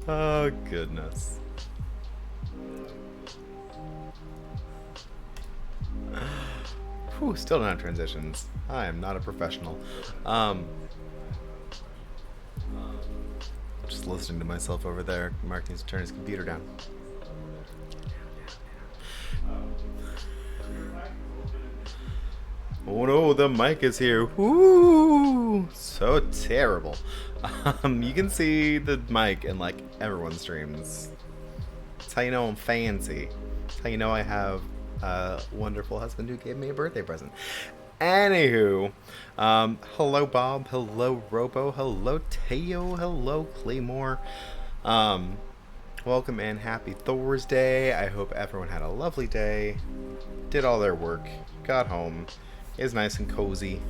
Oh, goodness. Whew, still don't have transitions. I am not a professional. Just listening to myself over there. Mark needs to turn his computer down. Oh no, the mic is here. Woo! So terrible. You can see the mic in like everyone's streams. That's how you know I'm fancy. That's how you know I have a wonderful husband who gave me a birthday present. Anywho, hello Bob, hello Robo, hello Teo, hello Claymore. Welcome and happy Thursday. I hope everyone had a lovely day, did all their work, got home, is nice and cozy.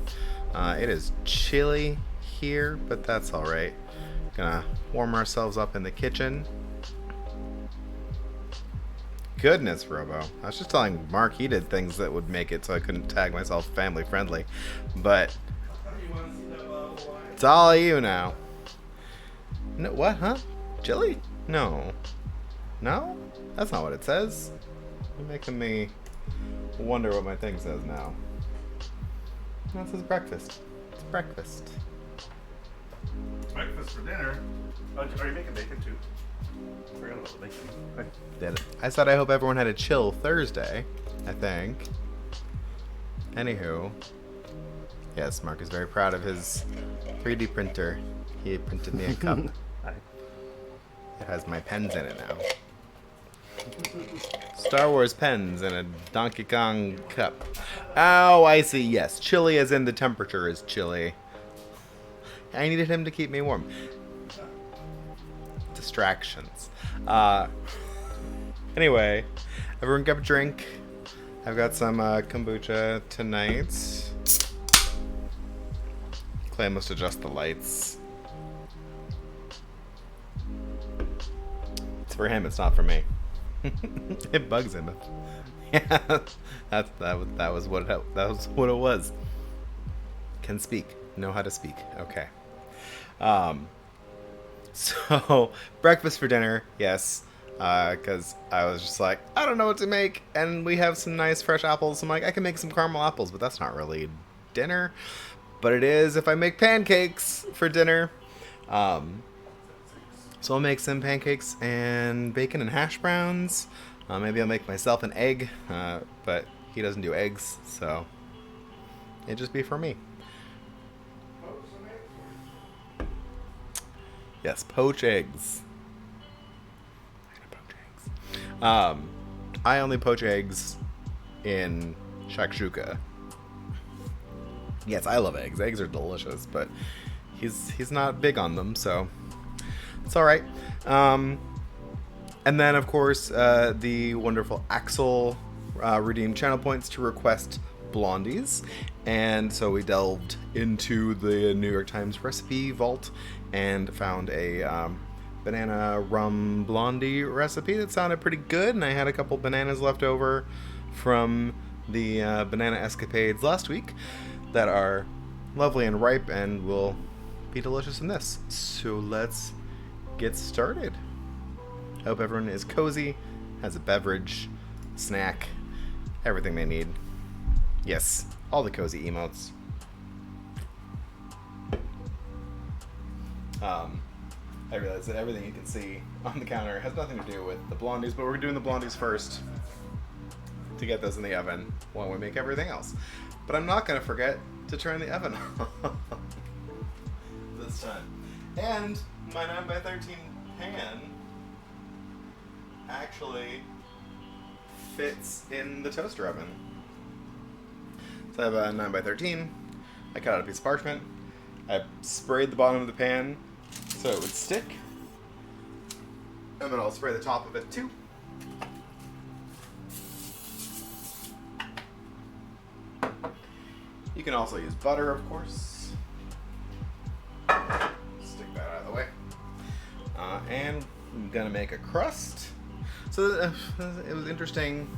It is chilly here, but that's alright. Gonna warm ourselves up in the kitchen. Goodness, Robo. I was just telling Mark he did things that would make it so I couldn't tag myself family friendly. But it's all you now. No, what, huh? Chili? No. No? That's not what it says. You're making me wonder what my thing says now. No, it says breakfast. It's breakfast. Breakfast for dinner? Are you making bacon too? I forgot about the bacon. I did it. I said I hope everyone had a chill Thursday, I think. Anywho. Yes, Mark is very proud of his 3D printer. He printed me a cup. It has my pens in it now. Star Wars pens in a Donkey Kong cup. Oh, I see. Yes, chilly as in the temperature is chilly. I needed him to keep me warm. Distractions. Anyway, everyone grab a drink. I've got some kombucha tonight. Clay must adjust the lights. It's for him, it's not for me. It bugs him. Yeah, that was what it was. Can speak. Know how to speak. Okay. So breakfast for dinner, yes. Because I was just like, I don't know what to make, and we have some nice fresh apples. I'm like, I can make some caramel apples, but that's not really dinner. But it is if I make pancakes for dinner. So I'll make some pancakes and bacon and hash browns. Maybe I'll make myself an egg, but he doesn't do eggs, so it'd just be for me. Yes, poach eggs. I only poach eggs in shakshuka. Yes, I love eggs. Eggs are delicious, but he's not big on them, so it's all right. And then, of course, the wonderful Axel redeemed channel points to request blondies, and so we delved into the New York Times recipe vault and found a banana rum blondie recipe that sounded pretty good, and I had a couple bananas left over from the banana escapades last week that are lovely and ripe and will be delicious in this. So let's get started. I hope everyone is cozy, has a beverage, snack, everything they need. Yes, all the cozy emotes. I realize that everything you can see on the counter has nothing to do with the blondies, but we're doing the blondies first to get those in the oven while we make everything else. But I'm not going to forget to turn the oven on this time. And my 9x13 pan actually fits in the toaster oven. So I have a 9x13. I cut out a piece of parchment. I sprayed the bottom of the pan so it would stick. And then I'll spray the top of it too. You can also use butter, of course. Stick that And I'm gonna make a crust. So it was interesting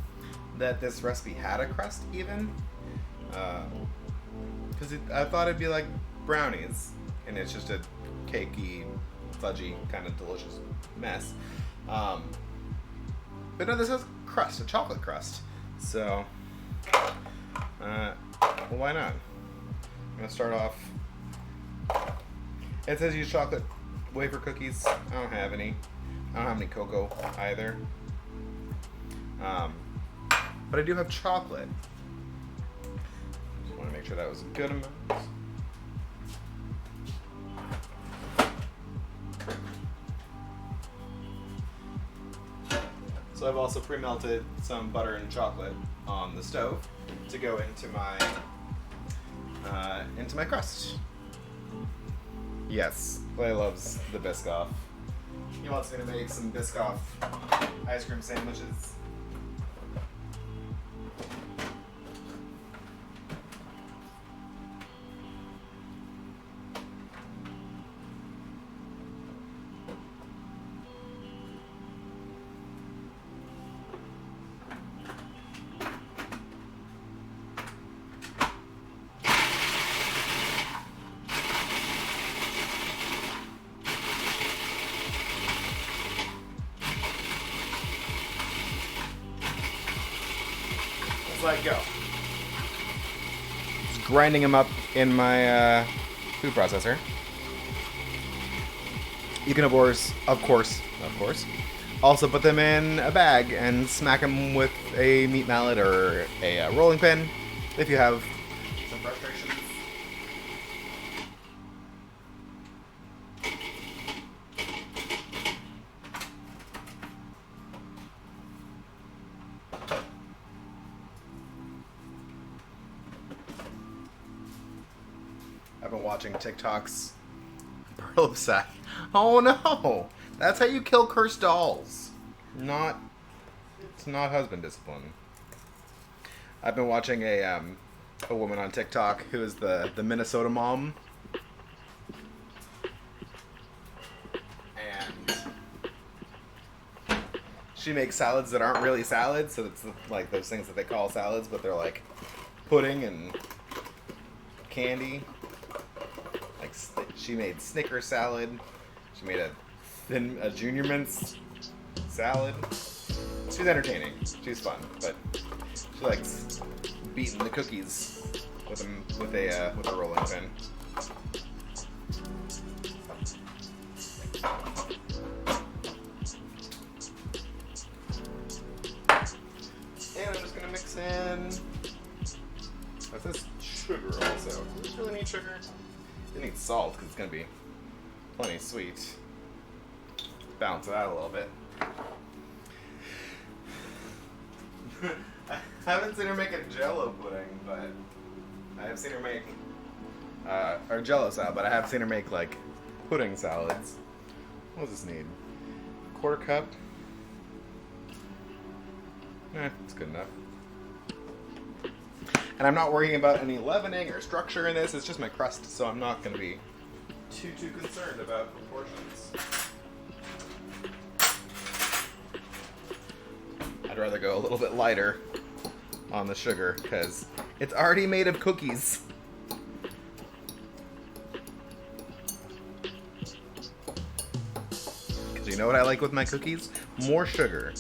that this recipe had a crust even, because I thought it'd be like brownies, and it's just a cakey, fudgy kind of delicious mess. But no, this has crust, a chocolate crust. So, well, why not? I'm gonna start off. It says use chocolate wafer cookies. I don't have any. I don't have any cocoa either. But I do have chocolate. Just want to make sure that was a good amount. So I've also pre-melted some butter and chocolate on the stove to go into my crust. Yes, Clay loves the Biscoff. He wants me to make some Biscoff ice cream sandwiches. Let go. Just grinding them up in my food processor. You can of course, also put them in a bag and smack them with a meat mallet or a rolling pin if you have some frustrations. I've been watching TikToks. Pearl upset. Oh no! That's how you kill cursed dolls. It's not husband discipline. I've been watching a woman on TikTok who is the Minnesota mom. And she makes salads that aren't really salads, so it's like those things that they call salads, but they're like pudding and candy. Like she made Snicker salad. She made a Junior Mints salad. She's entertaining. She's fun, but she likes beating the cookies with a rolling pin. And I'm just gonna mix in. What's this? Sugar also. Does this really need sugar? It needs salt because it's gonna be plenty sweet. Balance it out a little bit. I haven't seen her make a Jello pudding, but I have seen her make or Jello salad, but I have seen her make like pudding salads. What does this need? Quarter cup. It's good enough. And I'm not worrying about any leavening or structure in this. It's just my crust, so I'm not going to be too concerned about proportions. I'd rather go a little bit lighter on the sugar because it's already made of cookies. Because you know what I like with my cookies? More sugar.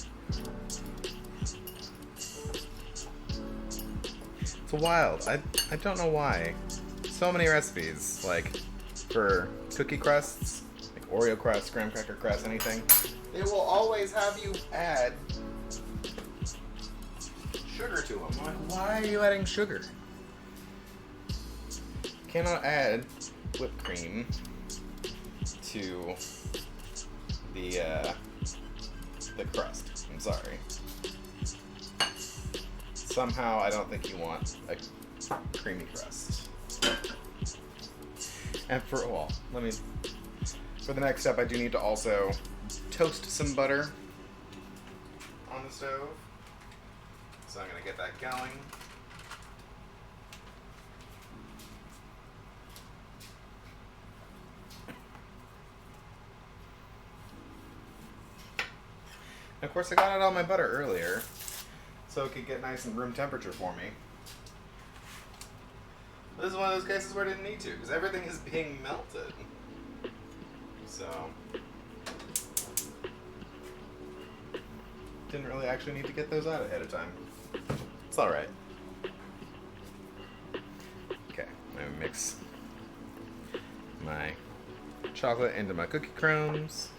It's wild. I don't know why. So many recipes, like for cookie crusts, like Oreo crust, graham cracker crust, anything. They will always have you add sugar to them. I'm like, why are you adding sugar? You cannot add whipped cream to the crust. I'm sorry. Somehow, I don't think you want a creamy crust. And for the next step, I do need to also toast some butter on the stove. So I'm going to get that going. Of course, I got out all my butter earlier, so it could get nice and room temperature for me. This is one of those cases where I didn't need to, because everything is being melted. So, didn't really actually need to get those out ahead of time. It's alright. Okay, I'm going to mix my chocolate into my cookie crumbs.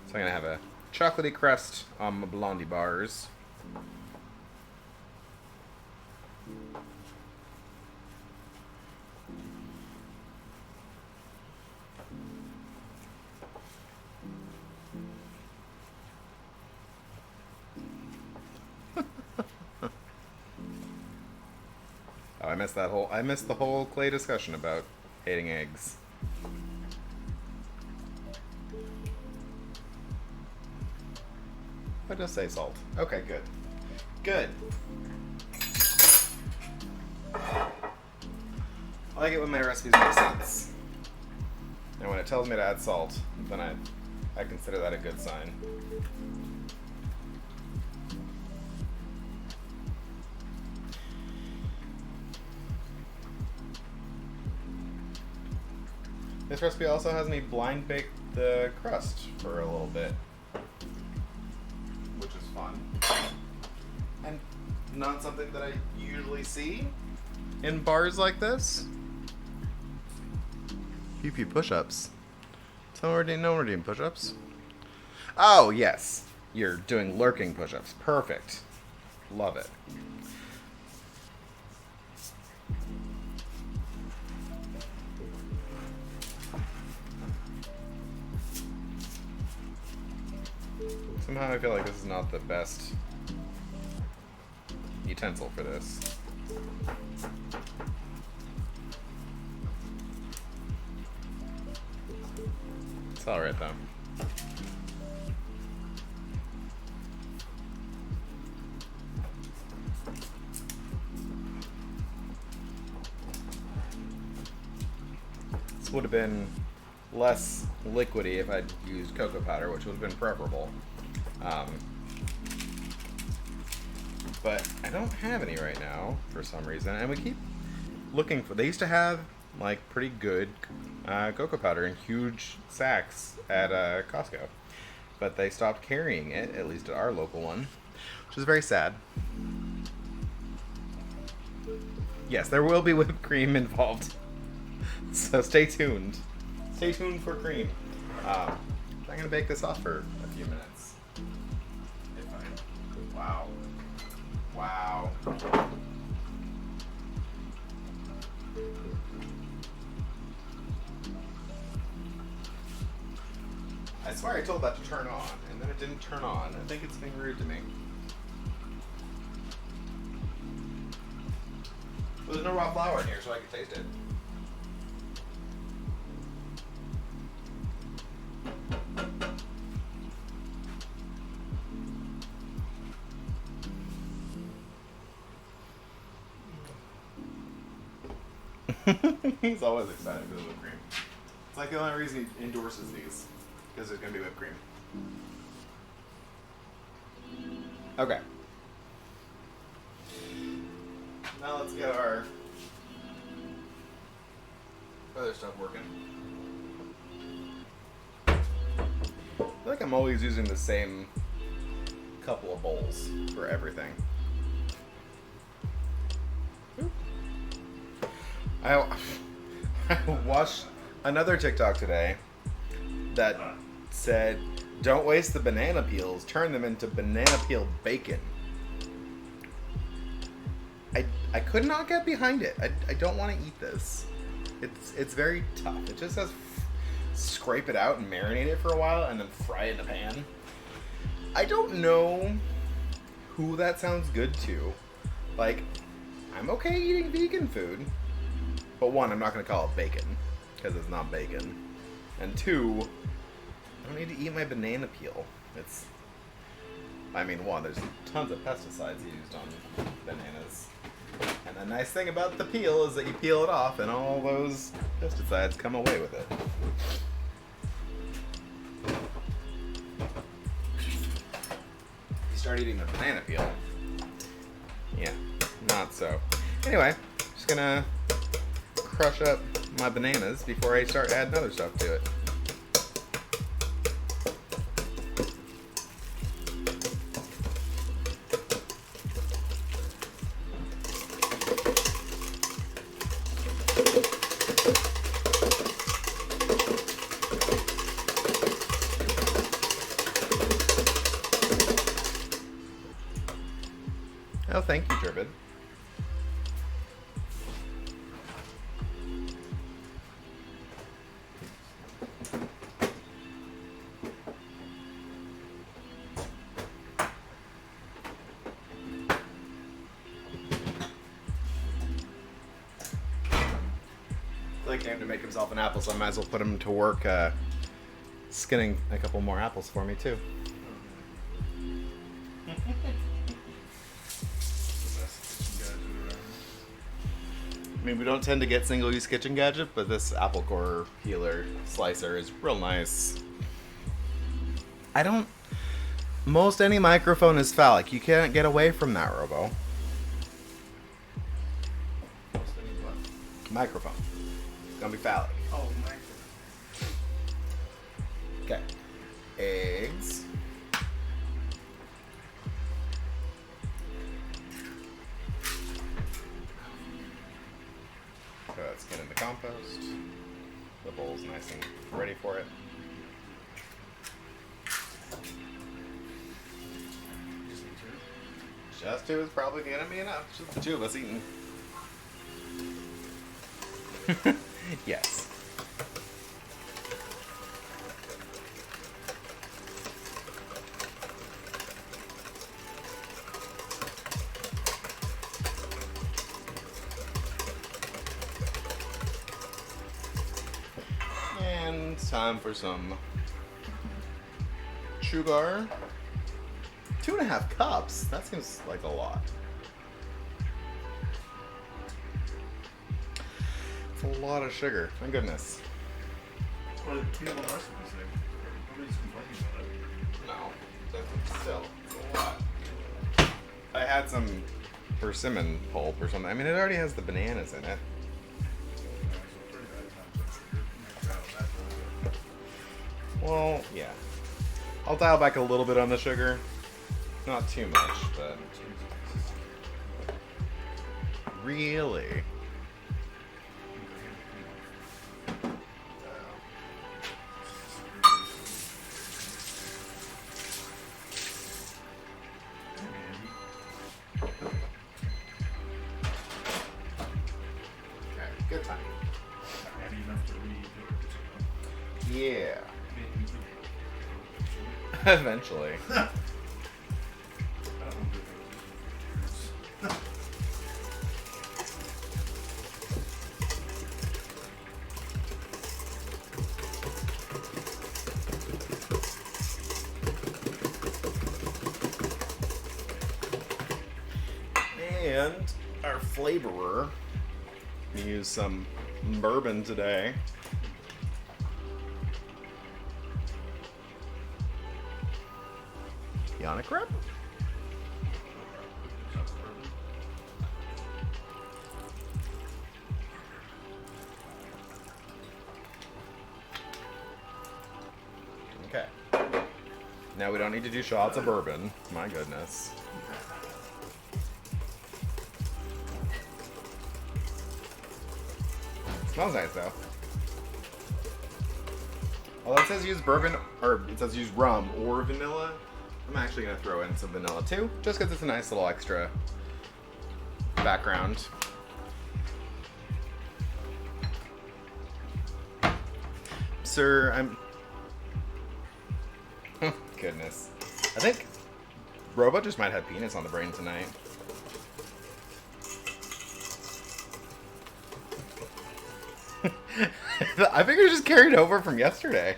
So I'm going to have a chocolatey crust on my blondie bars. Oh, I missed the whole Clay discussion about hating eggs. I just say salt. Okay, good. Good. I like it when my recipes make sense. And when it tells me to add salt, then I consider that a good sign. This recipe also has me blind bake the crust for a little bit, which is fun. And not something that I usually see in bars like this. Pew push-ups. No one doing push-ups. Oh, yes. You're doing lurking push-ups. Perfect. Love it. Somehow I feel like this is not the best utensil for this. It's alright though. This would have been less liquidy if I'd used cocoa powder, which would have been preferable. But I don't have any right now for some reason, and we keep looking for. They used to have like pretty good cocoa powder in huge sacks at Costco, but they stopped carrying it, at least at our local one, which is very sad. Yes, there will be whipped cream involved, so stay tuned. Stay tuned for cream. I'm gonna bake this off for a few minutes. Wow. Wow. I swear I told that to turn on, and then it didn't turn on. I think it's being rude to me. Well, there's no raw flour in here, so I can taste it. He's always excited for the whipped cream. It's like the only reason he endorses these, because there's going to be whipped cream. Okay. Now let's get our other stuff working. I feel like I'm always using the same couple of bowls for everything. I watched another TikTok today that said, don't waste the banana peels, turn them into banana peel bacon. I could not get behind it. I don't want to eat this. It's very tough. It just says scrape it out and marinate it for a while and then fry it in a pan. I don't know who that sounds good to. Like, I'm okay eating vegan food. But one, I'm not going to call it bacon, because it's not bacon. And two, I don't need to eat my banana peel. One, there's tons of pesticides used on bananas. And the nice thing about the peel is that you peel it off and all those pesticides come away with it. You start eating the banana peel. Yeah, not so. Anyway, just gonna crush up my bananas before I start adding other stuff to it. Oh, thank you, Turbid. Blake came to make himself an apple, so I might as well put him to work skinning a couple more apples for me, too. I mean, we don't tend to get single-use kitchen gadget, but this apple core peeler slicer is real nice. Most any microphone is phallic. You can't get away from that, Robo. Microphone. It's gonna be phallic. Oh, my Okay. Eggs. Throw that skin in the compost. The bowl's nice and ready for it. Just two is probably gonna be enough. Just the two of us eating. Yes. And time for some sugar. 2.5 cups? That seems like a lot. It's a lot of sugar. My goodness. What did people in the recipe say? Nobody's complaining about it. No. But still, it's a lot. I had some persimmon pulp or something. I mean, it already has the bananas in it. Well, yeah. I'll dial back a little bit on the sugar. Not too much, but... Really? Okay, good time. Heavy enough to read. Yeah. Eventually. And our flavorer, we use some bourbon today. Yannick rub? Okay. Now we don't need to do shots of bourbon. My goodness. Smells nice though. Although it says use bourbon, or it says use rum or vanilla, I'm actually going to throw in some vanilla too, just because it's a nice little extra background. Sir, I'm... Oh, goodness. I think Robo just might have penis on the brain tonight. I think it was just carried over from yesterday.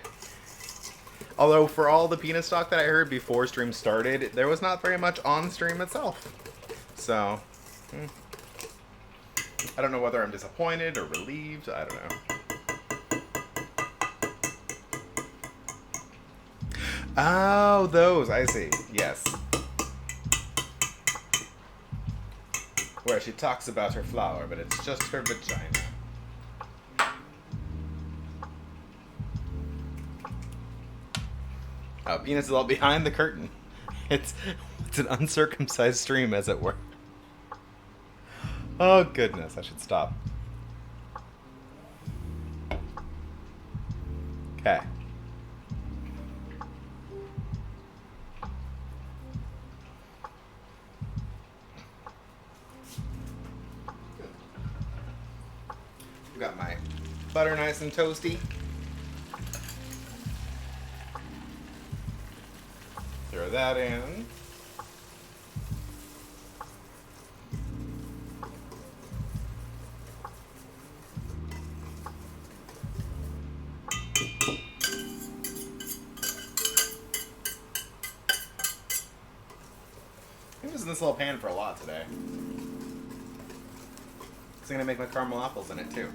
Although, for all the penis talk that I heard before stream started, there was not very much on stream itself. So, I don't know whether I'm disappointed or relieved. I don't know. Oh, those. I see. Yes. Where she talks about her flower, but it's just her vagina. Oh, penis is all behind the curtain. It's an uncircumcised stream, as it were. Oh, goodness. I should stop. Okay. Got my butter nice and toasty. Throw that in. I'm using this little pan for a lot today. It's gonna make my caramel apples in it too.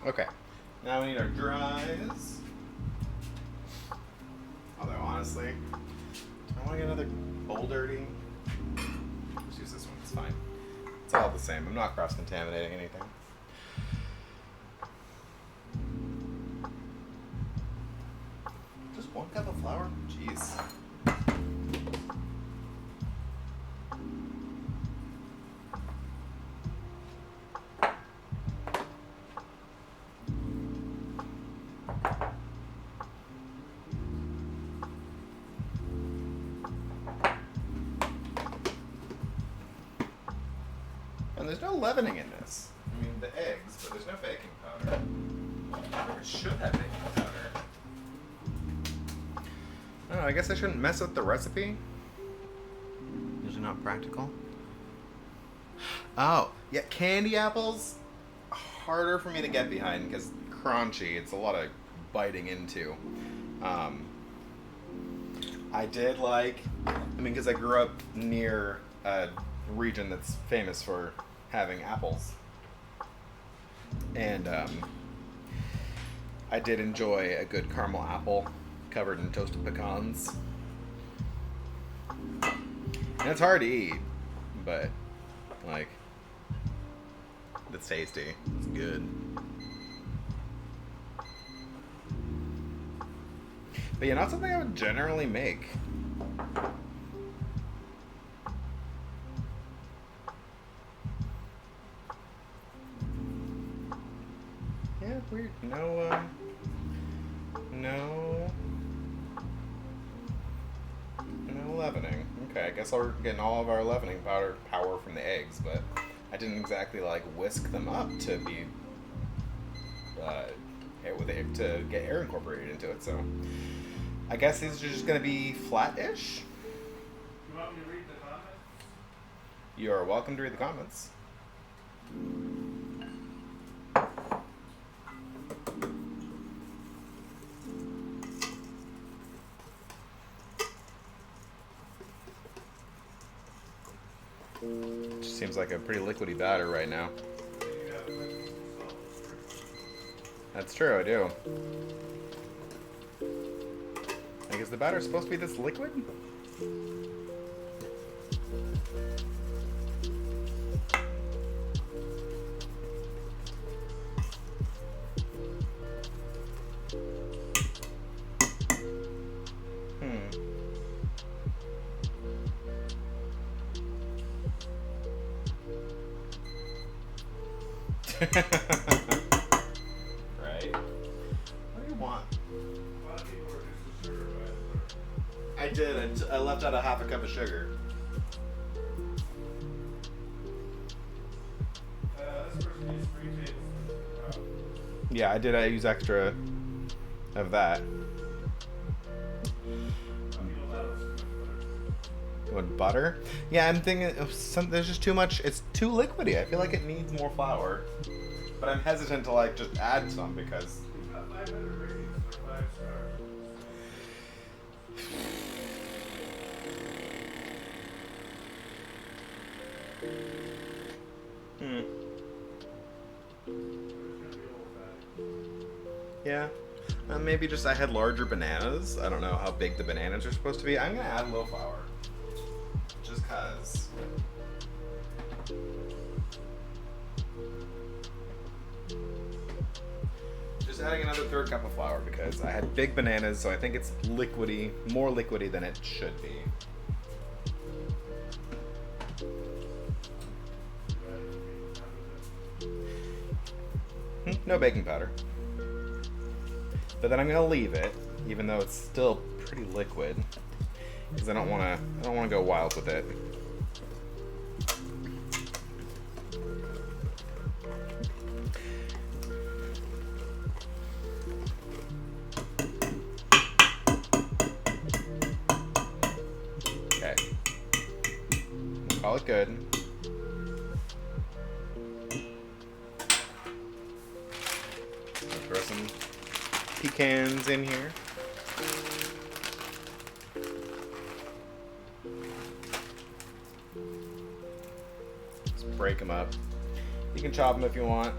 Okay, now we need our dries. Although honestly, do I want to get another bowl dirty? Just use this one, it's fine. It's all the same, I'm not cross-contaminating anything. Just 1 cup of flour? Jeez. And there's no leavening in this. I mean, the eggs, but there's no baking powder. It should have baking powder. I don't know, I guess I shouldn't mess with the recipe. Usually not practical. Oh, yeah, candy apples, harder for me to get behind because crunchy. It's a lot of biting into. I did because I grew up near a region that's famous for having apples. And I did enjoy a good caramel apple covered in toasted pecans. And it's hard to eat, but it's tasty. It's good. But yeah, not something I would generally make. Yeah, weird. No leavening. Okay, I guess we're getting all of our leavening power from the eggs, but I didn't exactly whisk them up to be to get air incorporated into it. So I guess these are just gonna be flat-ish. You want me to read the comments? You are welcome to read the comments. Just seems like a pretty liquidy batter right now. That's true, I do. Is the batter supposed to be this liquid? Right? What do you want? A lot of people reduce the sugar by I did. I left out a half a cup of sugar. This person needs 3 tablespoons. Yeah, I did. I use extra of that. With butter? Yeah, I'm thinking there's just too much. It's too liquidy. I feel like it needs more flour. But I'm hesitant to just add some because. We've got 500 ratings for 5 stars. Hmm. Yeah. Maybe just I had larger bananas. I don't know how big the bananas are supposed to be. I'm gonna add a little flour. Just cause. Just adding another third cup of flour because I had big bananas, so I think it's liquidy, more liquidy than it should be. No baking powder. But then I'm gonna leave it, even though it's still pretty liquid, because I don't wanna go wild with it. Okay. We'll call it good. Throw some pecans in here. Just break them up. You can chop them if you want.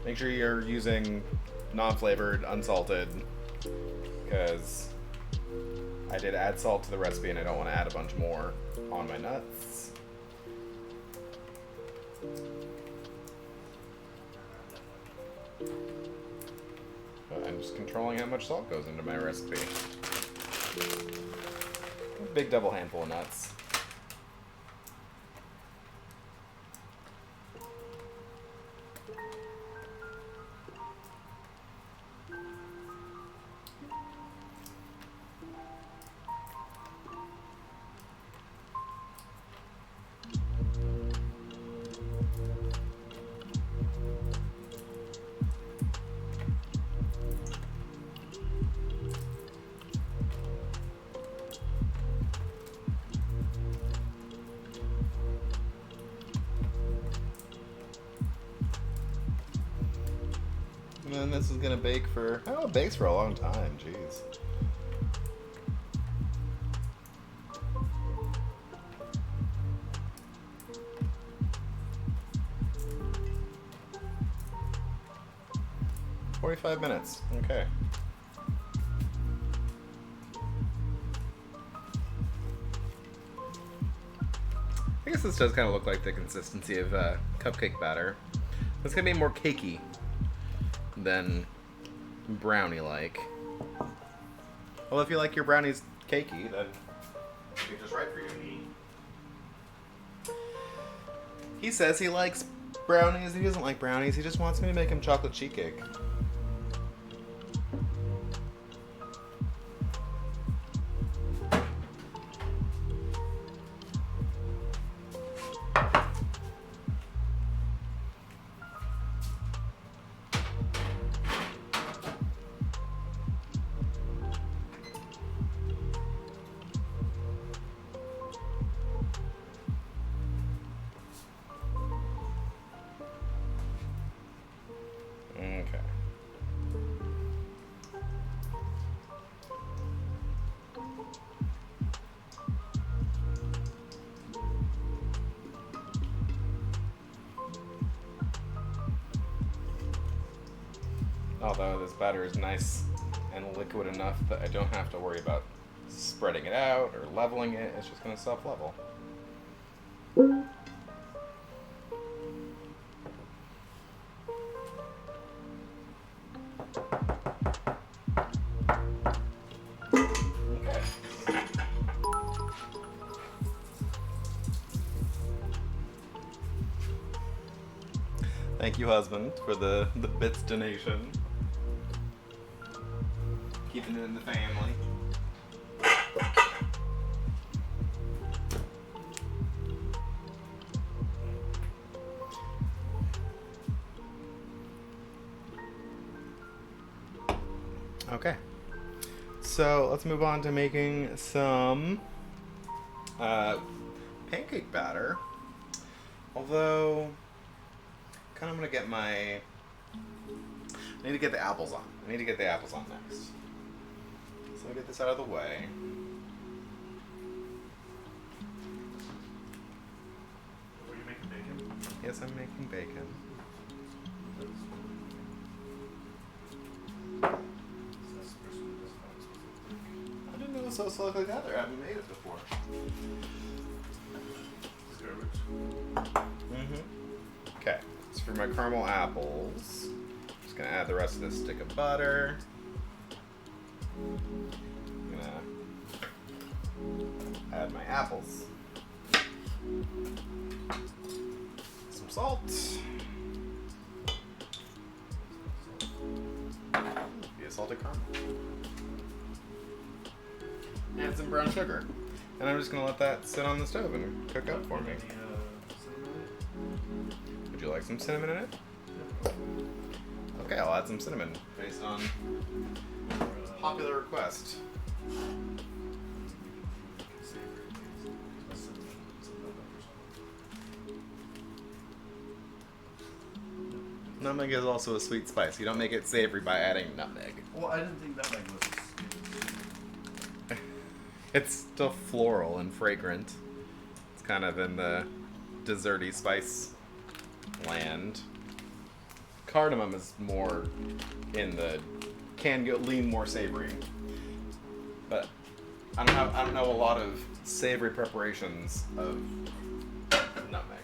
Make sure you're using non-flavored, unsalted, because I did add salt to the recipe and I don't want to add a bunch more on my nuts. I'm just controlling how much salt goes into my recipe. A big double handful of nuts. And then this is gonna bake for, oh, it bakes for a long time, jeez. "45 minutes, okay. I guess this does kind of look like the consistency of cupcake batter. It's gonna be more cakey than brownie-like. Well, if you like your brownies cakey, then it'd be just right for you. He says he likes brownies. He doesn't like brownies. He just wants me to make him chocolate sheet cake. Okay. Although this batter is nice and liquid enough that I don't have to worry about spreading it out or leveling it. It's just going to self-level. Okay. Thank you, husband, for the bits donation. Keeping it in the family. Okay. So let's move on to making some pancake batter. Although, kind of gonna get my. I need to get the apples on. I need to get the apples on next. let me get this out of the way. Are you making bacon? Yes, I'm making bacon. I didn't know it was so slick like that. I haven't made it before. Okay, so for my caramel apples, I'm just gonna add the rest of this stick of butter. I'm gonna add my apples. Some salt. Be a salted caramel. Add some brown sugar. And I'm just gonna let that sit on the stove and cook up for me. Would you like some cinnamon in it? Okay, I'll add some cinnamon based on popular request. Nutmeg is also a sweet spice. You don't make it savory by adding nutmeg. Well, I didn't think nutmeg was a It's still floral and fragrant. It's kind of in the desserty spice land. Cardamom is more in the lean more savory. But I don't know a lot of savory preparations of nutmeg.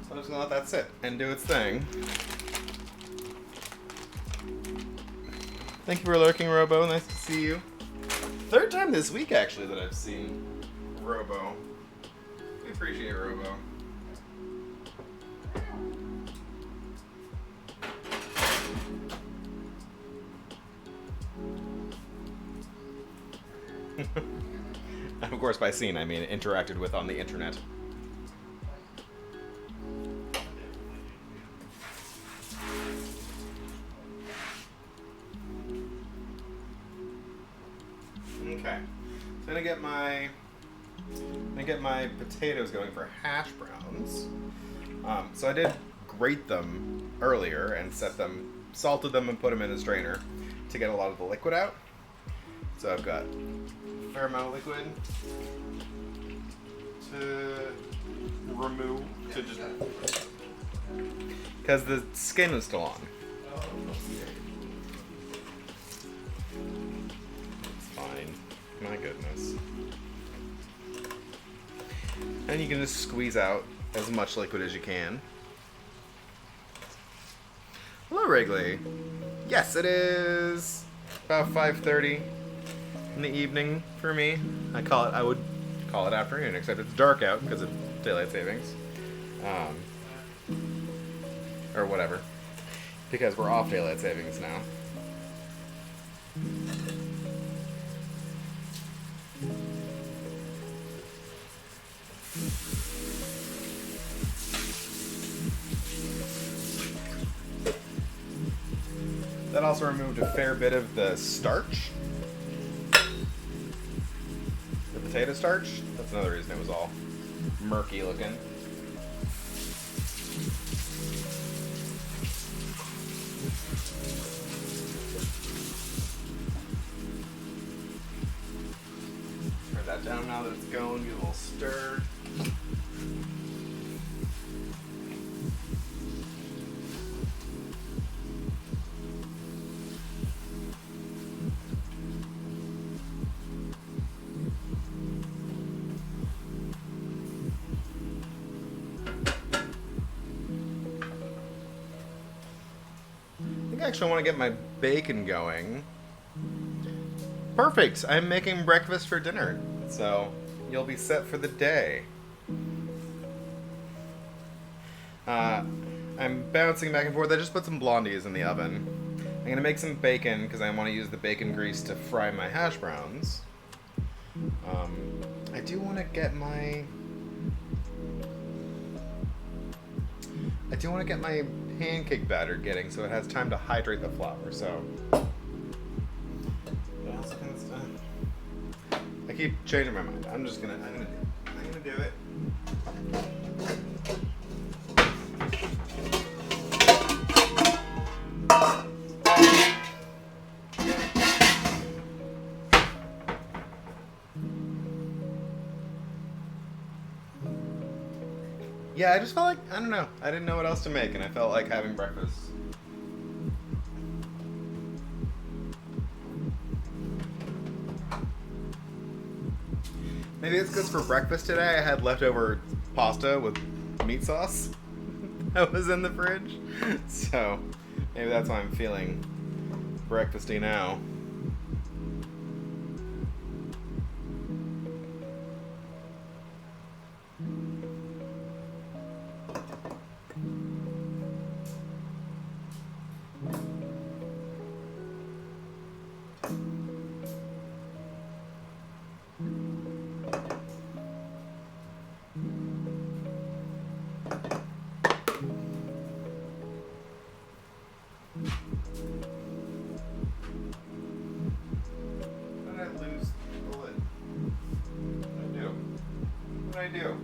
So I'm just gonna let that sit and do its thing. Thank you for lurking, Robo. Nice to see you. Third time this week, actually, that I've seen Robo. We appreciate Robo. And of course, by seen, I mean interacted with on the internet. Okay, so I'm gonna get my potatoes going for hash browns. So I did grate them earlier and salted them and put them in a strainer to get a lot of the liquid out. So I've got a fair amount of liquid to remove, because the skin is still on. My goodness. And you can just squeeze out as much liquid as you can. Hello, Wrigley. Yes, it is about 5:30 in the evening for me. I would call it afternoon, except it's dark out because of daylight savings. Or whatever. Because we're off daylight savings now. That also removed a fair bit of the starch. The potato starch. That's another reason it was all murky looking. Turn that down now that it's going. Get a little stir. I actually want to get my bacon going. Perfect! I'm making breakfast for dinner, so you'll be set for the day. I'm bouncing back and forth. I just put some blondies in the oven. I'm going to make some bacon because I want to use the bacon grease to fry my hash browns. I do want to get my pancake batter getting so it has time to hydrate the flour. So I keep changing my mind. I'm gonna do it. Yeah, I just felt like, I don't know, I didn't know what else to make, and I felt like having breakfast. Maybe it's because for breakfast today I had leftover pasta with meat sauce that was in the fridge. So maybe that's why I'm feeling breakfasty now. I do?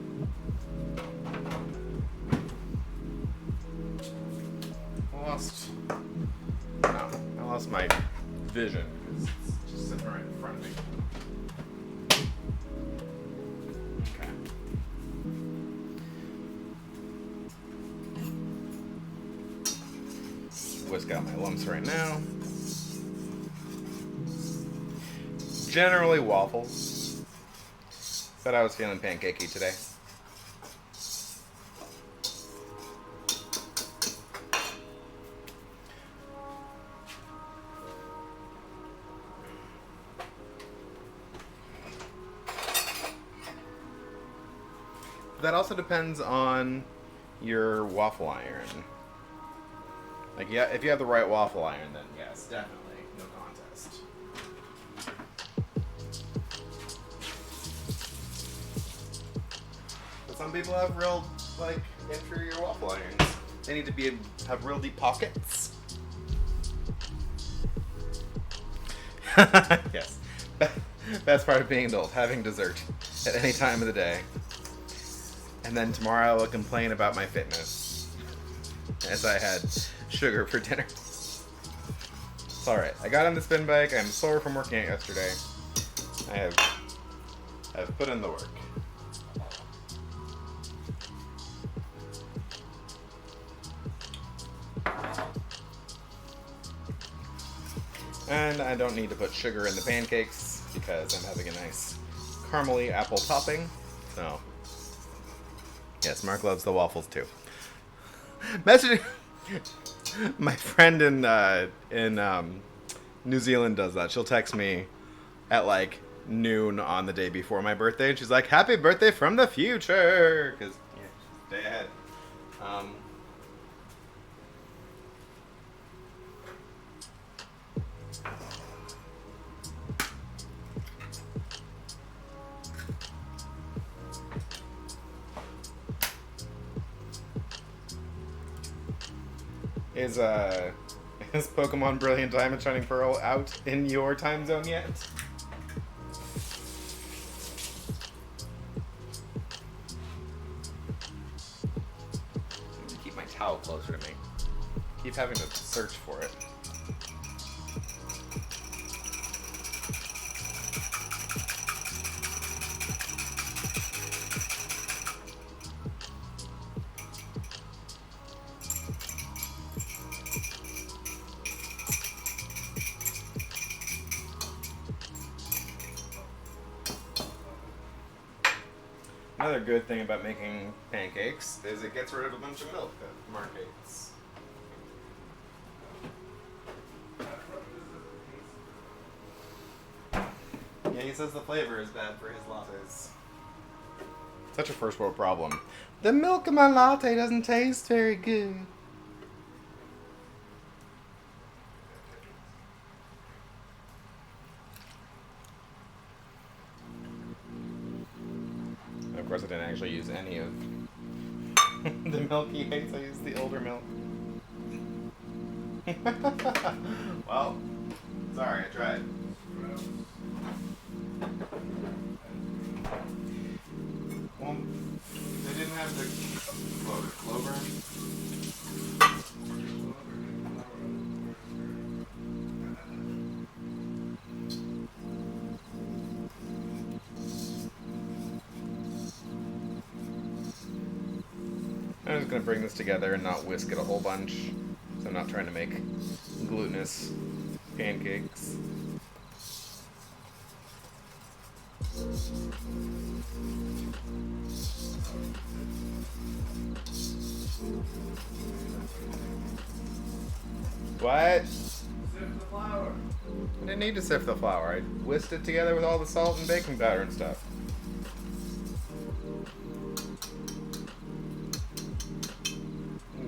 I lost my vision because it's just sitting right in front of me. Okay. Whisk out my lumps right now. Generally waffles, but I was feeling pancakey today. That also depends on your waffle iron. Like, yeah, if you have the right waffle iron, then yes, definitely, no contest. But some people have real, like, inferior waffle irons. They need to have real deep pockets. Yes. Best part of being adult, having dessert at any time of the day. And then tomorrow I will complain about my fitness, as I had sugar for dinner. It's alright. I got on the spin bike. I'm sore from working out yesterday. I've put in the work. And I don't need to put sugar in the pancakes because I'm having a nice caramely apple topping. So, yes, Mark loves the waffles too. Messaging my friend in New Zealand does that. She'll text me at like noon on the day before my birthday, and she's like, "Happy birthday from the future," because she's a day ahead. Is Pokemon Brilliant Diamond Shining Pearl out in your time zone yet? I need to keep my towel closer to me. Keep having to search for it. Another good thing about making pancakes is it gets rid of a bunch of milk that Mark hates. Yeah, he says the flavor is bad for his lattes. Such a first world problem. The milk in my latte doesn't taste very good. Of course, I didn't actually use any of the milk he hates. I used the older milk. Well, sorry, I tried. Well, they didn't have the clover. I'm just going to bring this together and not whisk it a whole bunch. So I'm not trying to make glutinous pancakes. What? Sift the flour. I didn't need to sift the flour. I whisked it together with all the salt and baking powder and stuff.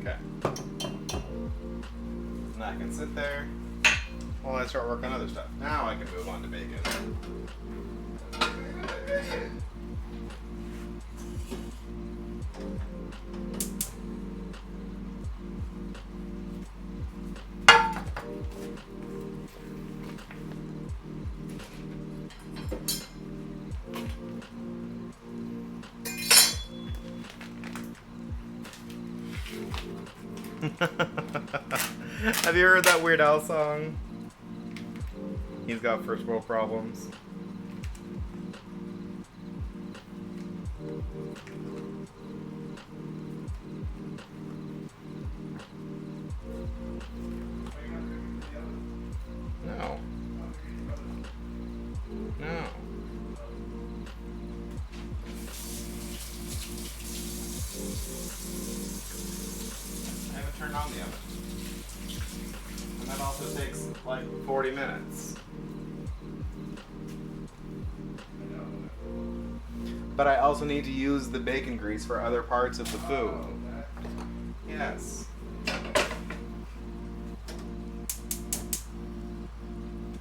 Okay. And I can sit there while I start working on other stuff. Now I can move on to bacon. Have you heard that Weird Al song? He's got first world problems. No. No. I haven't turned on the oven. And that also takes like 40 minutes. But I also need to use the bacon grease for other parts of the food. Yes.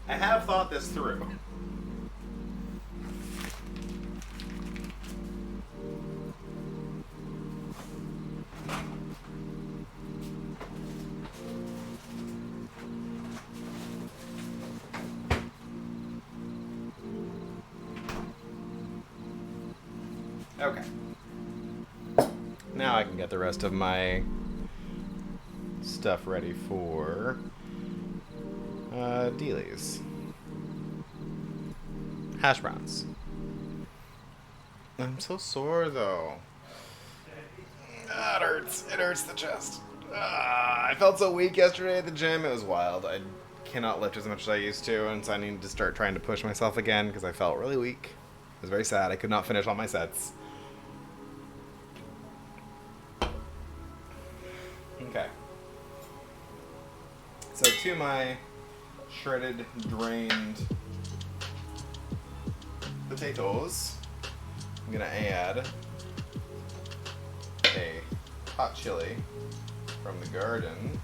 I have thought this through. Okay. Now I can get the rest of my stuff ready for dealies. Hash browns. I'm so sore though. It hurts. It hurts the chest. I felt so weak yesterday at the gym. It was wild. I cannot lift as much as I used to, and so I needed to start trying to push myself again because I felt really weak. It was very sad. I could not finish all my sets. Okay. So to my shredded, drained potatoes, I'm gonna add a hot chili from the garden.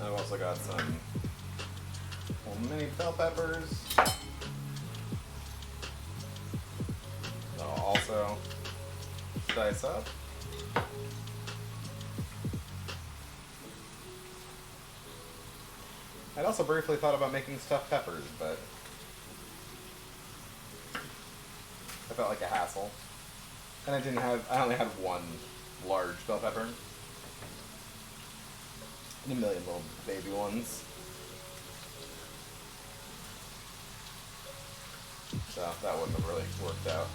I've also got some little mini bell peppers. I'll also dice up. I'd also briefly thought about making stuffed peppers, but I felt like a hassle. And I only had one large bell pepper. And a million little baby ones. So that wouldn't have really worked out.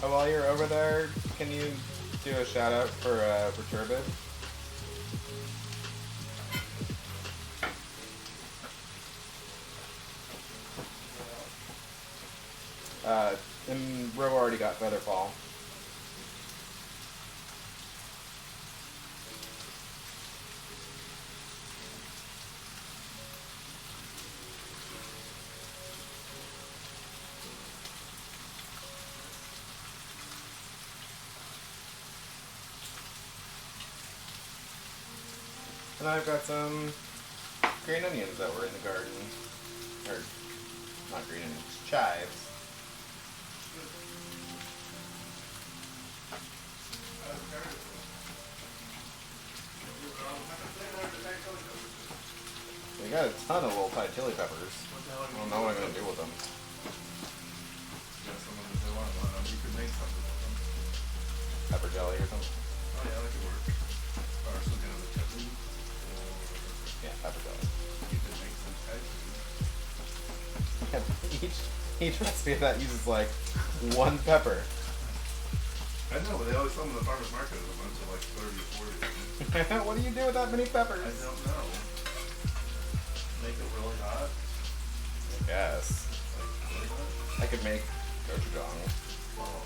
Oh, while you're over there, can you do a shout out for Turbid? And Roe already got Featherfall. I've got some green onions that were in the garden. Or, not green onions, chives. We got a ton of little Thai chili peppers. I don't know what I'm going to do with them. You could make something with them. Pepper jelly or something? Oh yeah, that could work. Or some kind of a chutney. Yeah, pepper jelly. You could make some Thai food. Each recipe of that uses like one pepper. I know, but they always sell them in the farmer's market as a bunch of like 30 or 40. What do you do with that many peppers? I don't know. Make it really hot. I guess. Like really hot. I could make gochujang. Oh.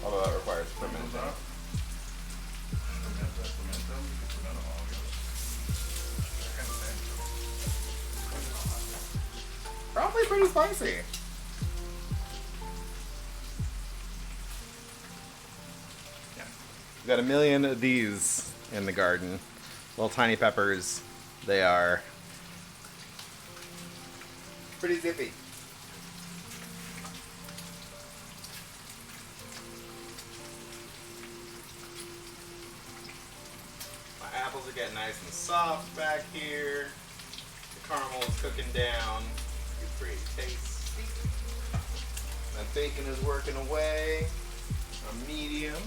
Although that requires fermenting. Ferment them? You can ferment them all together. They're kind of fancy. Probably pretty spicy. Yeah. We've got a million of these in the garden. Little tiny peppers. They are pretty zippy. My apples are getting nice and soft back here. The caramel is cooking down. It's pretty tasty. My bacon is working away. A medium.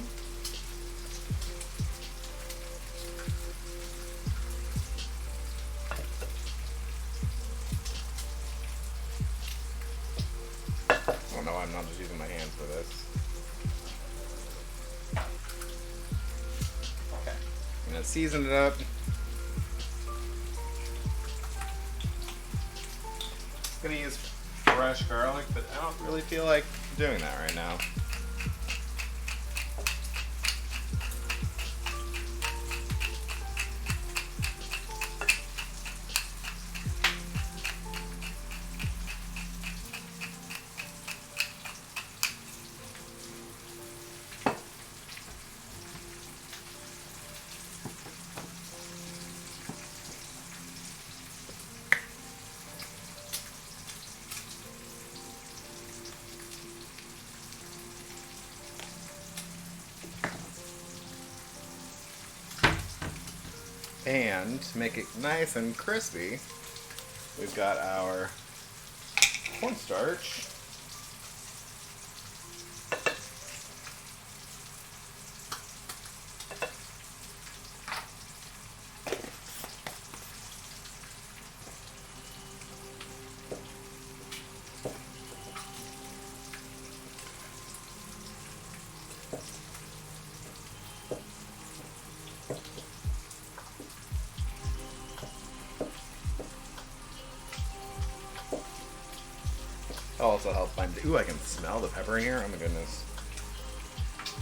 Oh no, I'm not just using my hands for this. Okay. I'm gonna season it up. I'm gonna use fresh garlic, but I don't really feel like doing that right now. And to make it nice and crispy, we've got our cornstarch. Also helps find. Ooh, I can smell the pepper in here. Oh my goodness.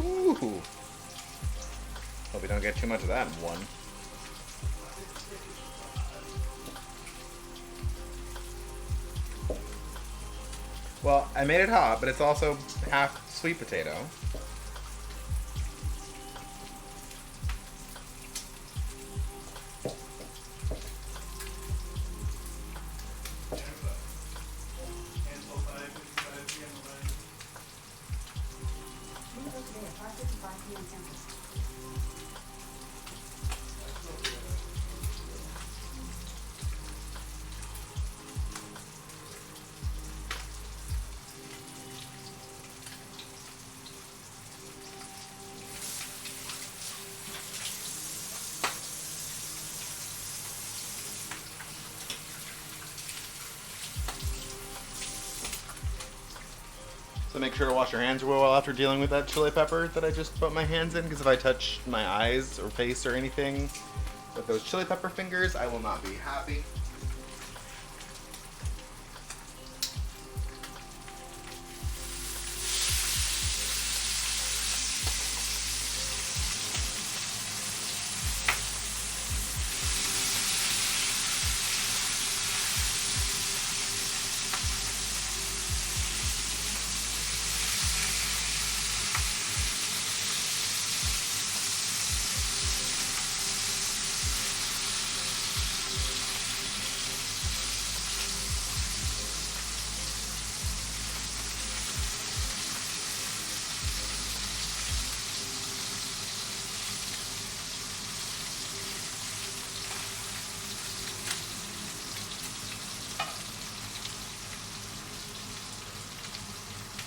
Ooh. Hope we don't get too much of that in one. Well, I made it hot, but it's also half sweet potato. So make sure to wash your hands real well after dealing with that chili pepper that I just put my hands in, because if I touch my eyes or face or anything with those chili pepper fingers, I will not be happy.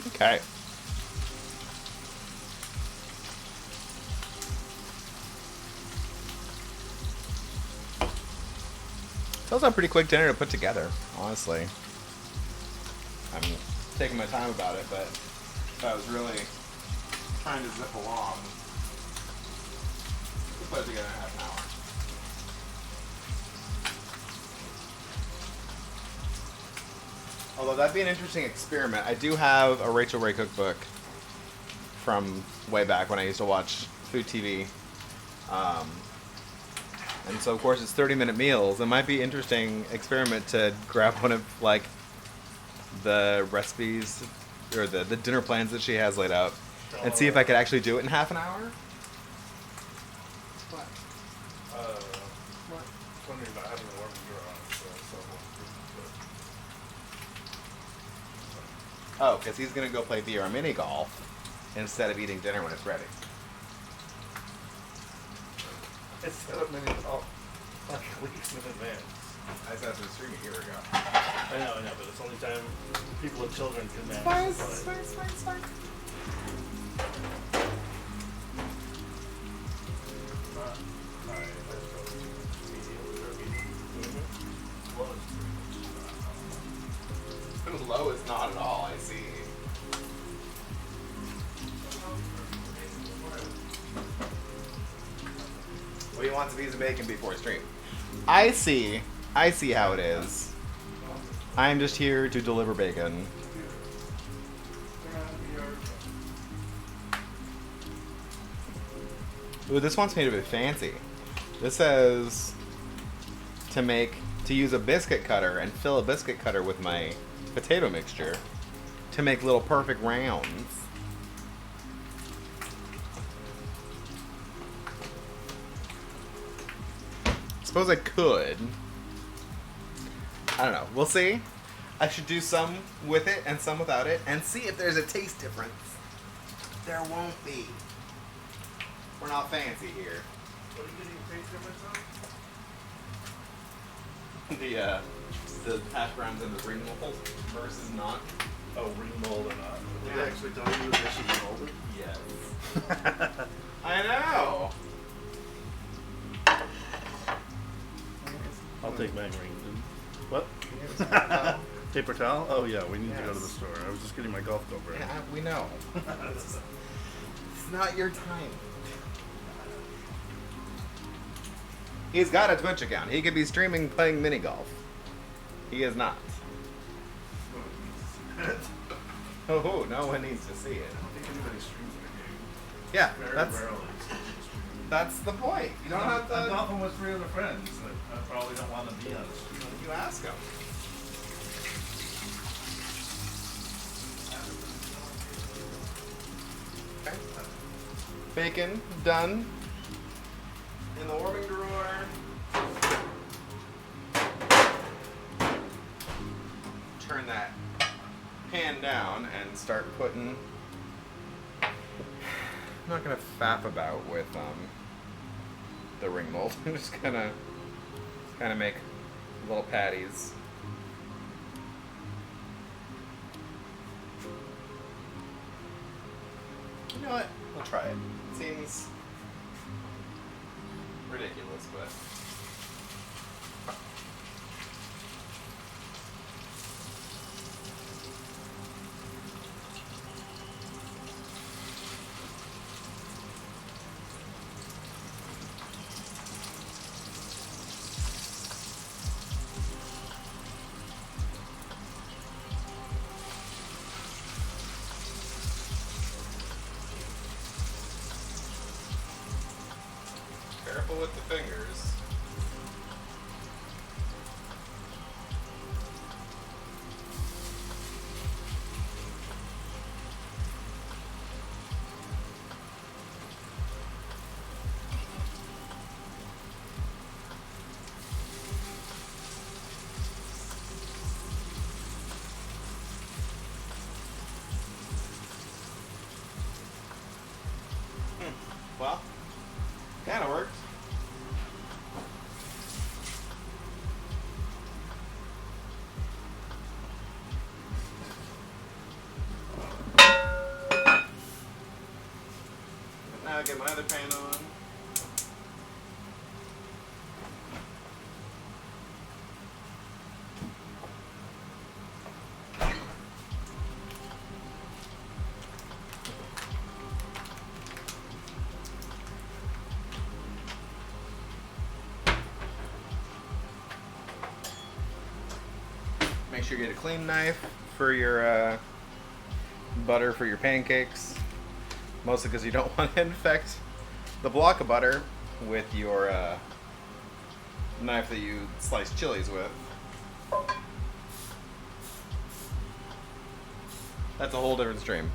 Okay. It's also a pretty quick dinner to put together, honestly. I'm taking my time about it, but if I was really trying to zip along, we'll put it together in half an hour. Although that'd be an interesting experiment. I do have a Rachel Ray cookbook from way back when I used to watch food TV. And so, of course, it's 30-minute meals. It might be an interesting experiment to grab one of, like, the recipes or the dinner plans that she has laid out and see if I could actually do it in half an hour. What? What? Wondering about having a warm beer on it, Oh, because he's going to go play VR mini golf instead of eating dinner when it's ready. It's set up many like weeks in advance. I said to stream a year ago. I know, but it's only time people with children can manage to play. It's fine. Low is not at all, I see. Well, he wants a piece of bacon before stream. I see how it is. I'm just here to deliver bacon. Ooh, this one's made a bit fancy. This says to use a biscuit cutter and fill a biscuit cutter with my potato mixture to make little perfect rounds. Suppose I could. I don't know. We'll see. I should do some with it and some without it and see if there's a taste difference. There won't be. We're not fancy here. What are you getting taste difference on? The hash browns and the ring mold versus not. Oh, ring mold or not? Did Yeah. they actually tell you that this is molded? Yes. I know. I'll take my ring. What? Paper towel? Oh yeah, we need to go to the store. I was just getting my golf club ready. Yeah, we know. It's not your time. He's got a Twitch account. He could be streaming playing mini golf. He is not. Oh, no one needs to see it. I don't think anybody streams in a game. Yeah, Very that's rarely. that's the point. You don't have I'm to. golfing with 3 other friends that I probably don't want to be on the stream. You ask him. Okay. Bacon done. In the warming drawer. Turn that pan down and start putting. I'm not gonna faff about with the ring mold. I'm just gonna kind of make little patties. You know what? We'll try it. It seems ridiculous, but. Careful with the fingers. Well, kind of worked. get my other pan on. Make sure you get a clean knife for your butter for your pancakes. Mostly because you don't want to infect the block of butter with your knife that you slice chilies with. That's a whole different stream.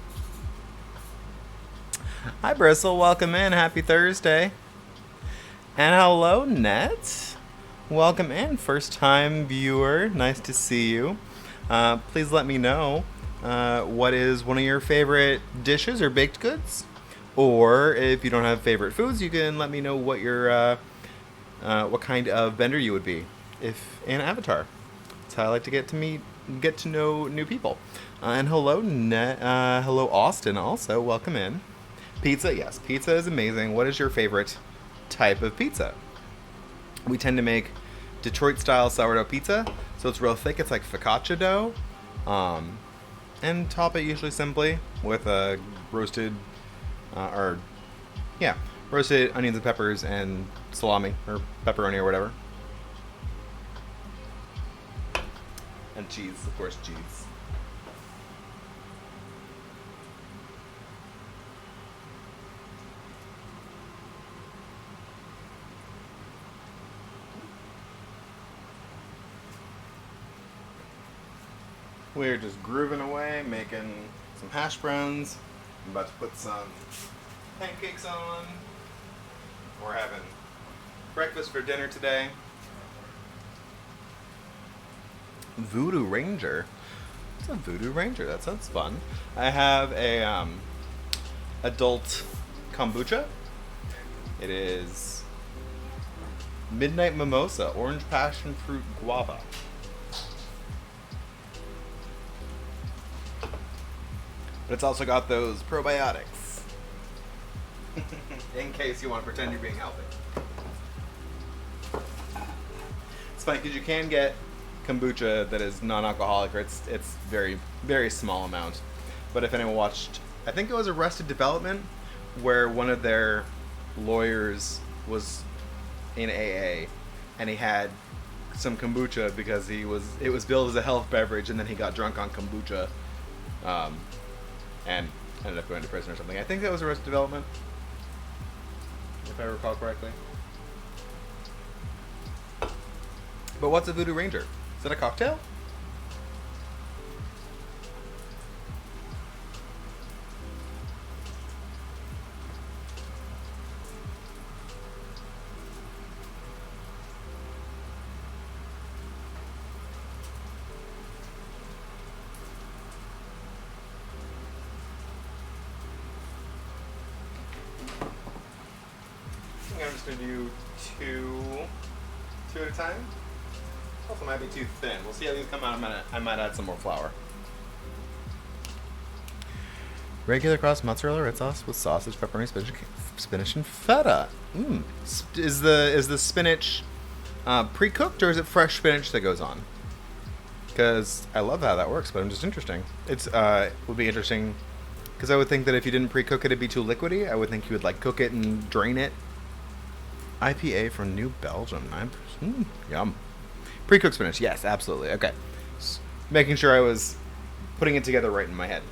Hi Bristle, welcome in. Happy Thursday. And hello Net. Welcome in. First time viewer. Nice to see you. Please let me know what is one of your favorite dishes or baked goods. Or if you don't have favorite foods, you can let me know what your what kind of vendor you would be if in Avatar. That's how I like to get to know new people. And hello, hello Austin. Also, welcome in. Pizza, yes, pizza is amazing. What is your favorite type of pizza? We tend to make Detroit-style sourdough pizza, so it's real thick. It's like focaccia dough, and top it usually simply with a roasted onions and peppers and salami or pepperoni or whatever, and cheese, of course, cheese. We're just grooving away, making some hash browns. I'm about to put some pancakes on. We're having breakfast for dinner today. Voodoo Ranger. What's a Voodoo Ranger? That sounds fun. I have a adult kombucha. It is Midnight Mimosa, Orange Passion Fruit Guava. But it's also got those probiotics. In case you want to pretend you're being healthy. It's funny because you can get kombucha that is non-alcoholic, or it's very, very small amount. But if anyone watched, I think it was Arrested Development, where one of their lawyers was in AA, and he had some kombucha because it was billed as a health beverage, and then he got drunk on kombucha. And ended up going to prison or something. I think that was Arrested Development, if I recall correctly. But what's a Voodoo Ranger? Is that a cocktail? I'm just going to do two at a time. Also might be too thin. We'll see how these come out. I might add some more flour. Regular crust mozzarella red sauce with sausage, pepperoni, spinach, and feta. Is the spinach pre-cooked, or is it fresh spinach that goes on? Because I love how that works, but I'm just interesting. It would be interesting because I would think that if you didn't pre-cook it, it'd be too liquidy. I would think you would like cook it and drain it. IPA from New Belgium. Yum. Pre-cooked spinach. Yes, absolutely. Okay. Just making sure I was putting it together right in my head.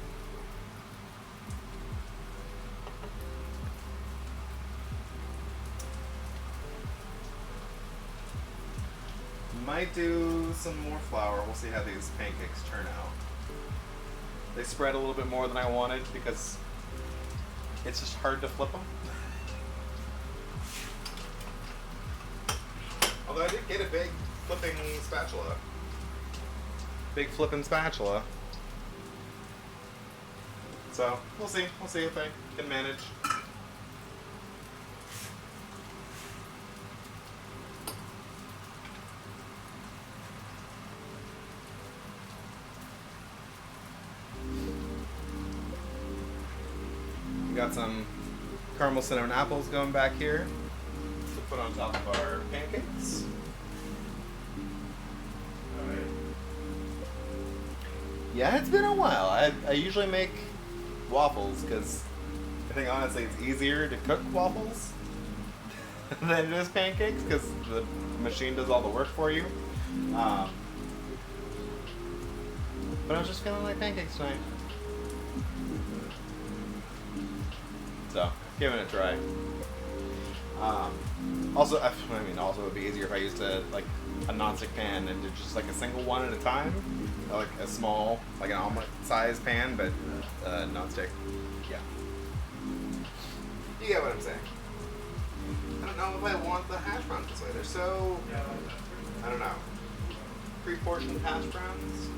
Might do some more flour. We'll see how these pancakes turn out. They spread a little bit more than I wanted because it's just hard to flip them. Although I did get a big flipping spatula. Big flipping spatula. So, we'll see. We'll see if I can manage. Got some caramel cinnamon apples going back here to put on top of our pancakes. Alright. Yeah, it's been a while. I usually make waffles because I think honestly it's easier to cook waffles than it is pancakes because the machine does all the work for you. But I was just feeling like pancakes tonight. So, giving it a try. Also, I mean, also it would be easier if I used a nonstick pan and did just like a single one at a time, like a small, like an omelet-sized pan, but nonstick. Yeah. You get what I'm saying? I don't know if I want the hash browns this way. They're so, I don't know, pre-portioned hash browns.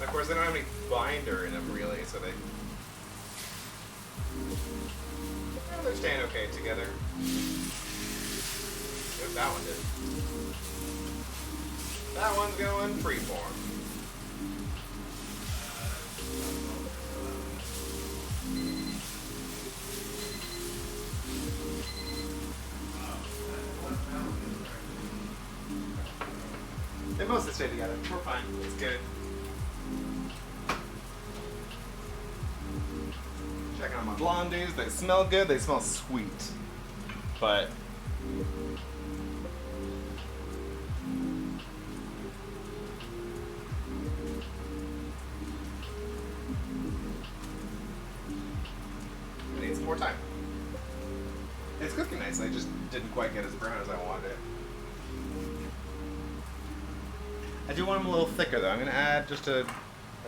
Of course, they don't have any binder in them, really, so they're staying okay together. Yep, that one did. That one's going freeform. They mostly stay together. We're fine. It's good. Checking on my blondies. They smell good. They smell sweet. But it needs more time. It's cooking nicely. I just didn't quite get as brown as I wanted it. I do want them a little thicker though. I'm going to add just a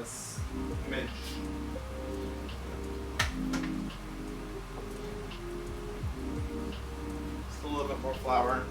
smidge. Just a little bit more flour.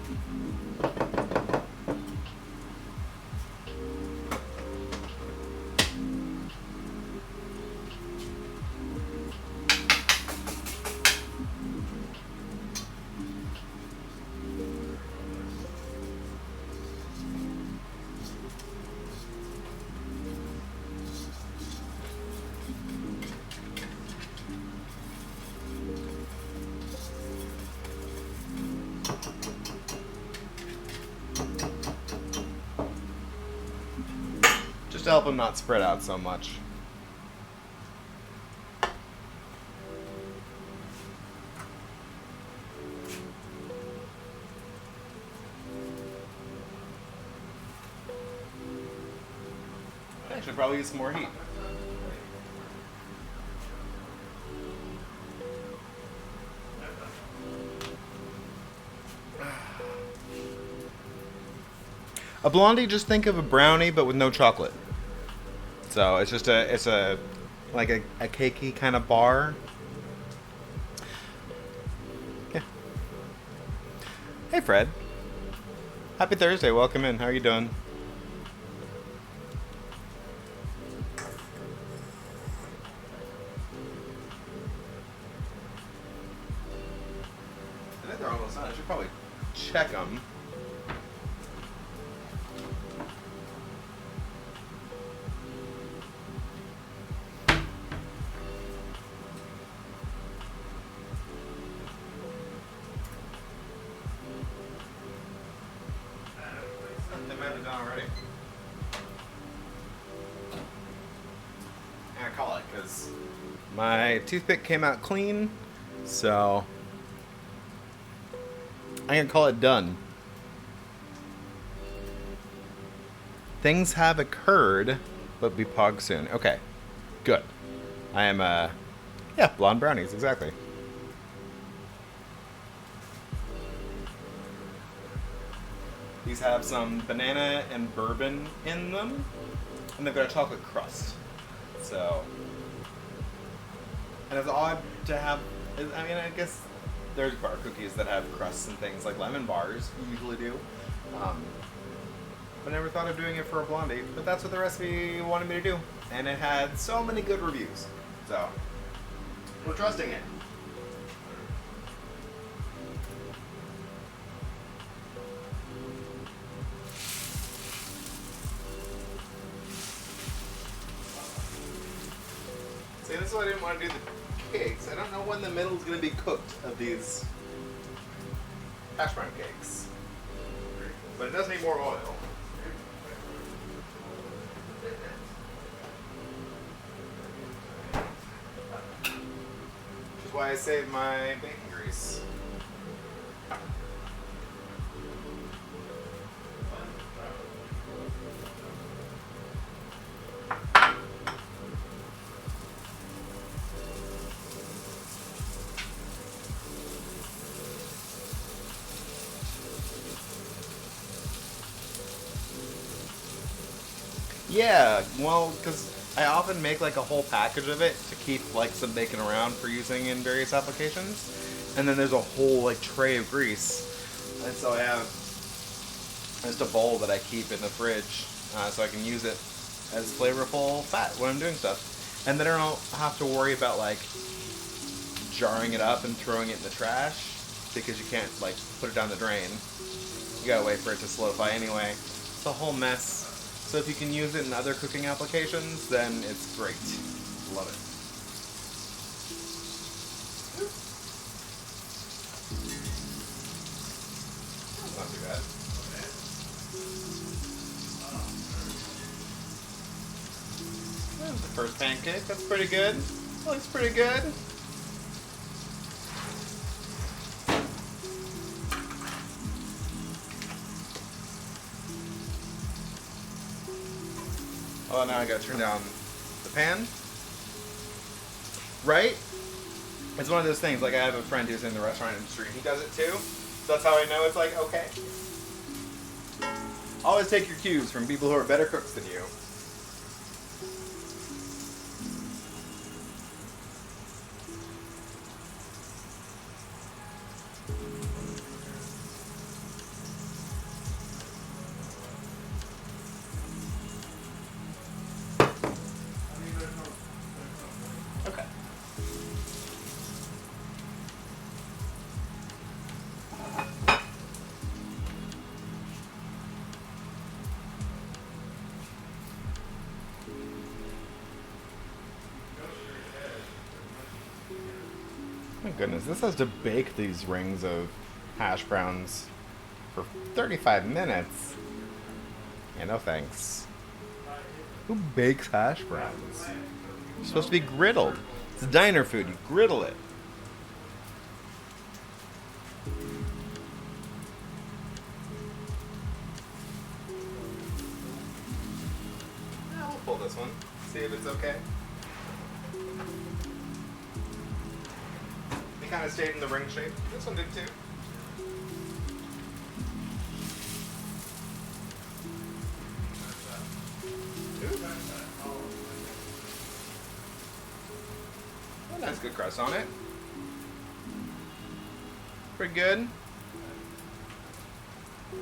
Just to help them not spread out so much. I should probably use some more heat. A blondie, just think of a brownie but with no chocolate. So it's just like a cakey kind of bar. Yeah. Hey Fred. Happy Thursday, welcome in. How are you doing? I think they're almost done. I should probably check them. They might have done already. And I call it because my toothpick came out clean, so I'm gonna call it done. Things have occurred, but be pog soon. Okay, good. I am yeah, blonde brownies, exactly. These have some banana and bourbon in them, and they've got a chocolate crust. So, and it's odd to have, I mean, I guess there's bar cookies that have crusts and things, like lemon bars usually do. I never thought of doing it for a blondie, but that's what the recipe wanted me to do. And it had so many good reviews. So, we're trusting it. that's why I didn't want to do the cakes. I don't know when the middle is going to be cooked of these hash brown cakes. But it does need more oil. Which is why I saved my baking grease. Yeah, well, because I often make like a whole package of it to keep like some bacon around for using in various applications, and then there's a whole like tray of grease, and so I have just a bowl that I keep in the fridge so I can use it as flavorful fat when I'm doing stuff, and then I don't have to worry about like jarring it up and throwing it in the trash because you can't like put it down the drain. You gotta wait for it to solidify anyway. It's a whole mess. So if you can use it in other cooking applications, then it's great. Love it. That's not too bad. There's the first pancake. That's pretty good. Looks pretty good. Oh, now I gotta turn down the pan. Right? It's one of those things, like I have a friend who's in the restaurant industry, and he does it too. So that's how I know it's like, okay. Always take your cues from people who are better cooks than you. Okay. My goodness, this has to bake these rings of hash browns for 35 minutes. Yeah, no thanks. Who bakes hash browns? It's supposed to be griddled. It's diner food. You griddle it. Yeah, we'll pull this one. See if it's okay. It kind of stayed in the ring shape. This one did too. Oh, that's good crust on it. Pretty good.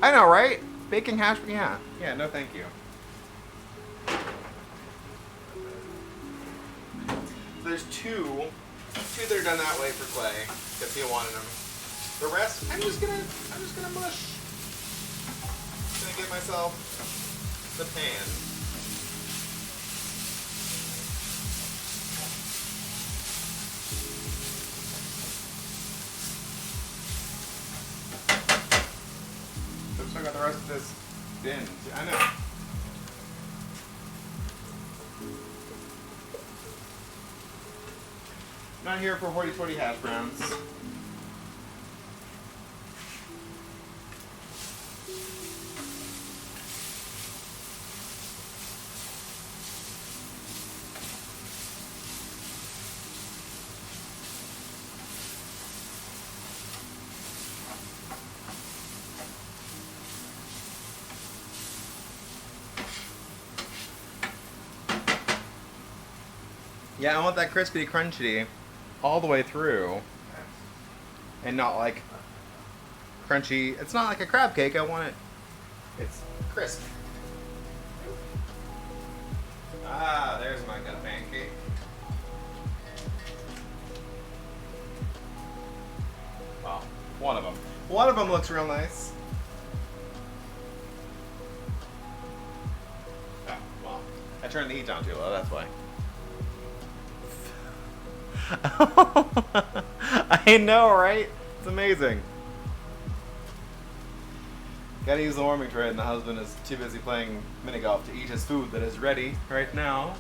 I know, right? Baking hash, yeah. Yeah, no thank you. There's two that are done that way for Clay, because he wanted them. The rest, I'm just gonna mush. I'm gonna get myself the pan. Oops, I got the rest of this bin. I know. Not here for hoity-toity hash browns. Yeah, I want that crispy crunchy all the way through, and not like crunchy. It's not like a crab cake. I want it. It's crisp. Ah, there's my good pancake. Well, one of them. One of them looks real nice. Oh, well, I turned the heat down too low. That's why. I know, right? It's amazing. Gotta use the warming tray, and the husband is too busy playing mini golf to eat his food that is ready right now.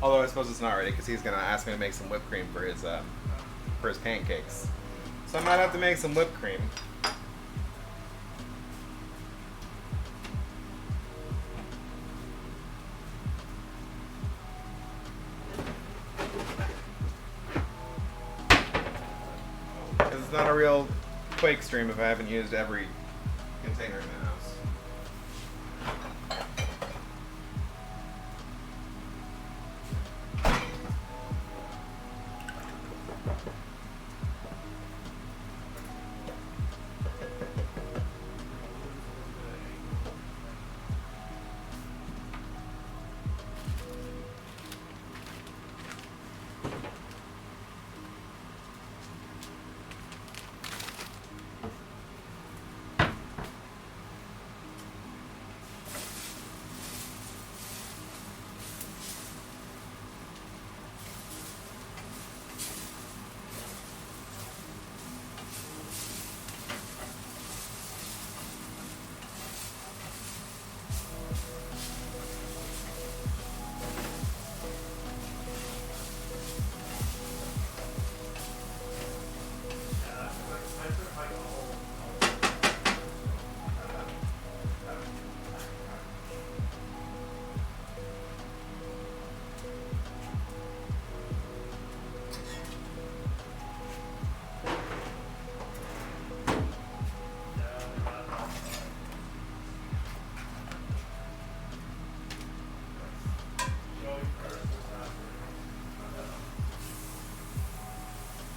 Although I suppose it's not ready because he's gonna ask me to make some whipped cream for his pancakes. So I might have to make some whipped cream. Because it's not a real Quake stream if I haven't used every container in the house.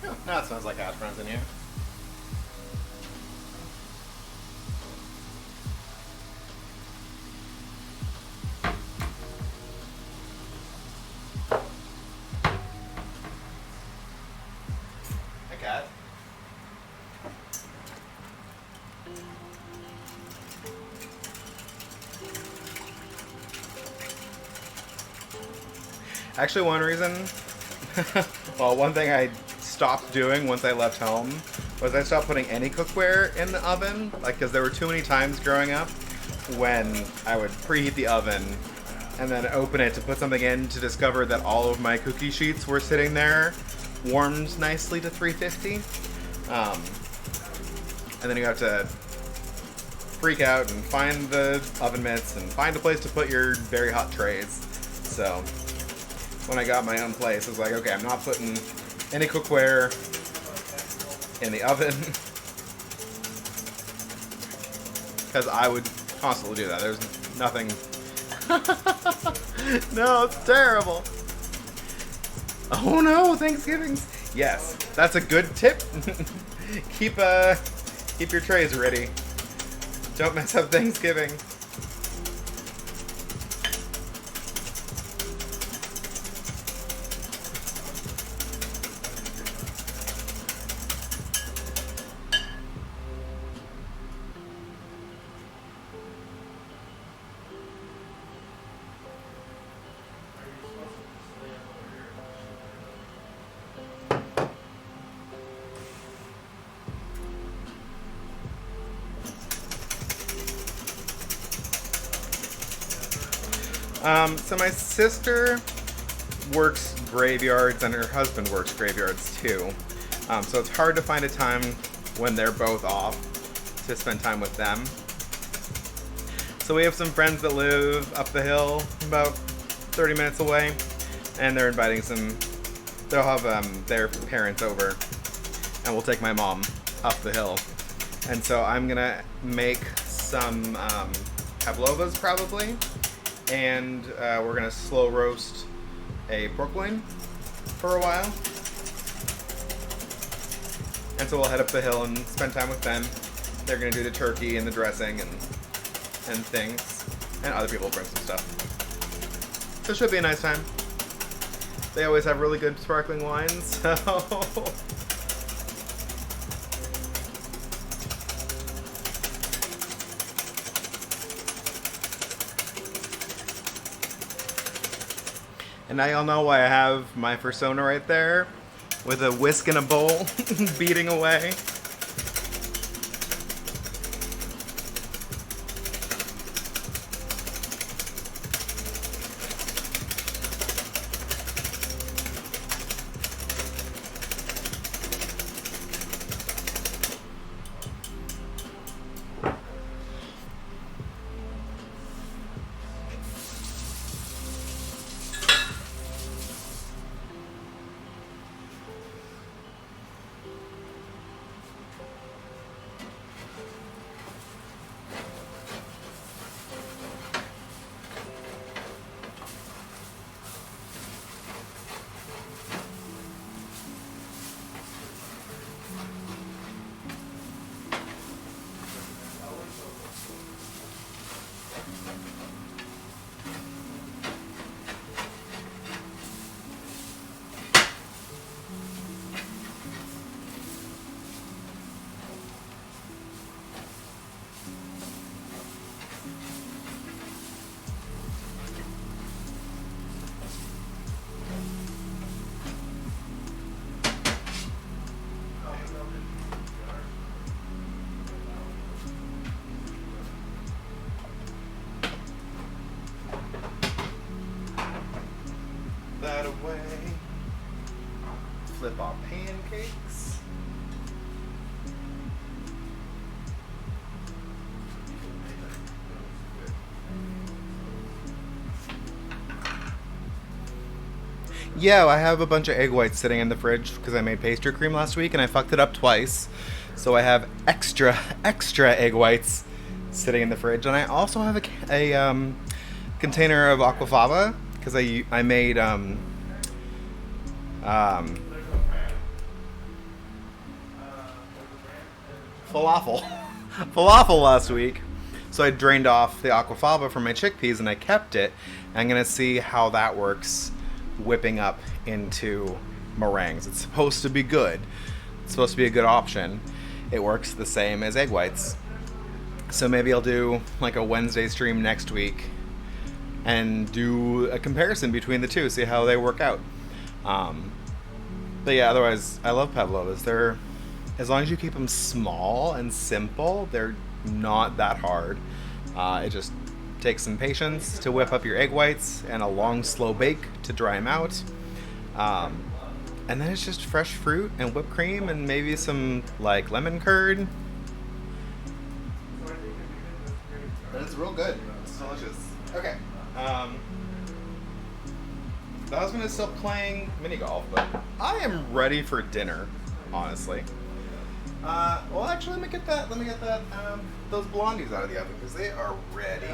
Oh, now it smells like hash browns in here. Hi, Cat. Actually, one reason, well, one thing I stopped doing once I left home was I stopped putting any cookware in the oven, like, because there were too many times growing up when I would preheat the oven and then open it to put something in to discover that all of my cookie sheets were sitting there warmed nicely to 350. And then you have to freak out and find the oven mitts and find a place to put your very hot trays. So when I got my own place, I was like, okay, I'm not putting any cookware in the oven. Because I would constantly do that. There's nothing. No, it's terrible. Oh no, Thanksgiving's. Yes, that's a good tip. Keep your trays ready. Don't mess up Thanksgiving. So my sister works graveyards and her husband works graveyards too. So it's hard to find a time when they're both off to spend time with them. So we have some friends that live up the hill about 30 minutes away, and they're inviting they'll have their parents over, and we'll take my mom up the hill. And so I'm gonna make some pavlovas probably, and we're gonna slow roast a pork loin for a while. And so we'll head up the hill and spend time with them. They're gonna do the turkey and the dressing and things, and other people will bring some stuff. So it should be a nice time. They always have really good sparkling wines, so And now y'all know why I have my persona right there with a whisk and a bowl beating away. That away. Flip our pancakes. Yeah, I have a bunch of egg whites sitting in the fridge because I made pastry cream last week and I fucked it up twice. So I have extra egg whites sitting in the fridge, and I also have a container of aquafaba because I made falafel last week. So I drained off the aquafaba from my chickpeas and I kept it. I'm gonna see how that works whipping up into meringues. It's supposed to be good. It's supposed to be a good option. It works the same as egg whites. So maybe I'll do like a Wednesday stream next week and do a comparison between the two, see how they work out. But yeah, otherwise, I love pavlovas. They're, as long as you keep them small and simple, they're not that hard. It just takes some patience to whip up your egg whites and a long, slow bake to dry them out. And then it's just fresh fruit and whipped cream and maybe some like lemon curd. And it's real good. It's delicious. Okay. The husband is still playing mini golf, but I am ready for dinner, honestly. Well, actually, let me get that. Those blondies out of the oven because they are ready.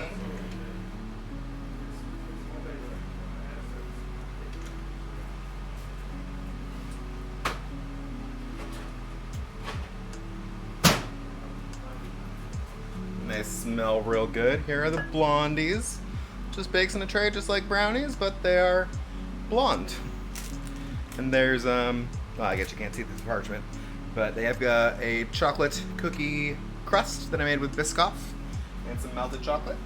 And they smell real good. Here are the blondies. Just bakes in a tray, just like brownies, but they are blonde. And there's well, I guess you can't see this parchment, but they have a chocolate cookie crust that I made with Biscoff and some melted chocolate.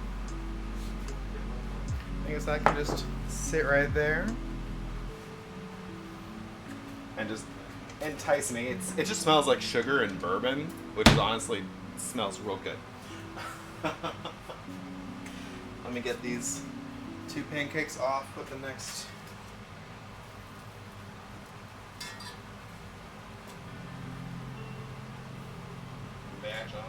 I guess that can just sit right there and just entice me. It just smells like sugar and bourbon, which is honestly smells real good. Let me get these 2 pancakes off with the next. Batch on.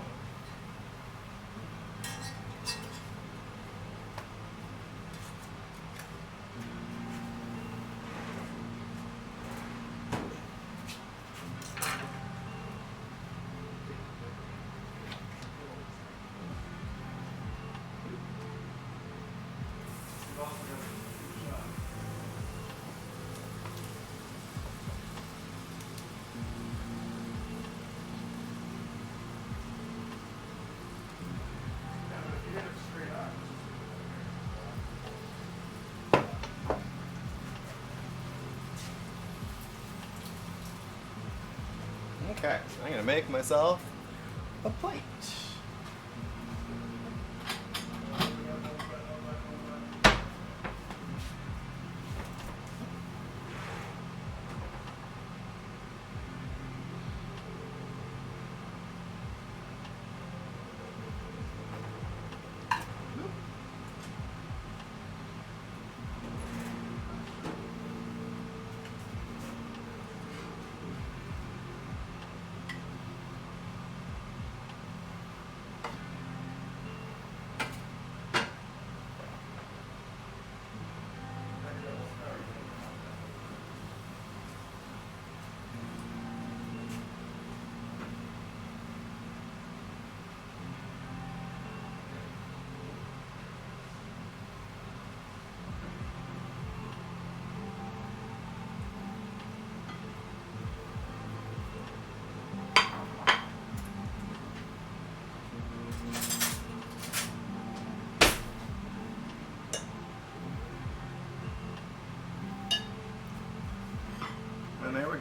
Okay, I'm gonna make myself a plate.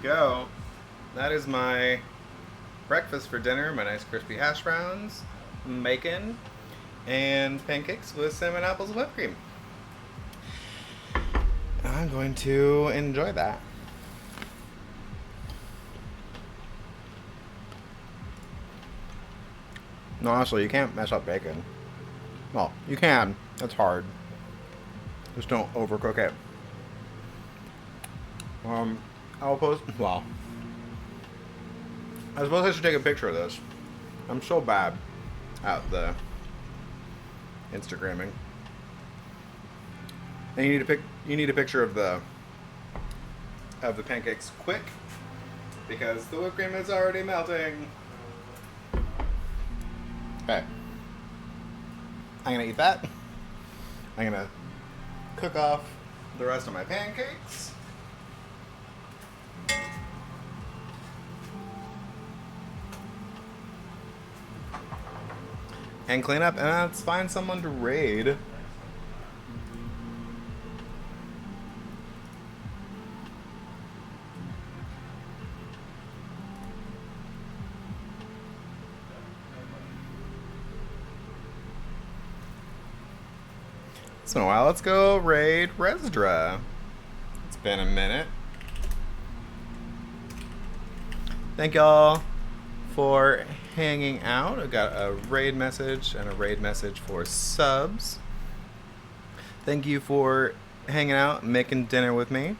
go. That is my breakfast for dinner. My nice crispy hash browns, bacon, and pancakes with cinnamon apples and whipped cream. I'm going to enjoy that. No, honestly, you can't mess up bacon. Well, you can. That's hard. Just don't overcook it. I'll post. Well, I suppose I should take a picture of this. I'm so bad at the Instagramming. And you need a picture of the pancakes quick because the whipped cream is already melting. Okay. I'm gonna eat that. I'm gonna cook off the rest of my pancakes. And clean up, and let's find someone to raid. It's been a while. Let's go raid Resdra. It's been a minute. Thank y'all for hanging out. I got a raid message and a raid message for subs. Thank you for hanging out and making dinner with me.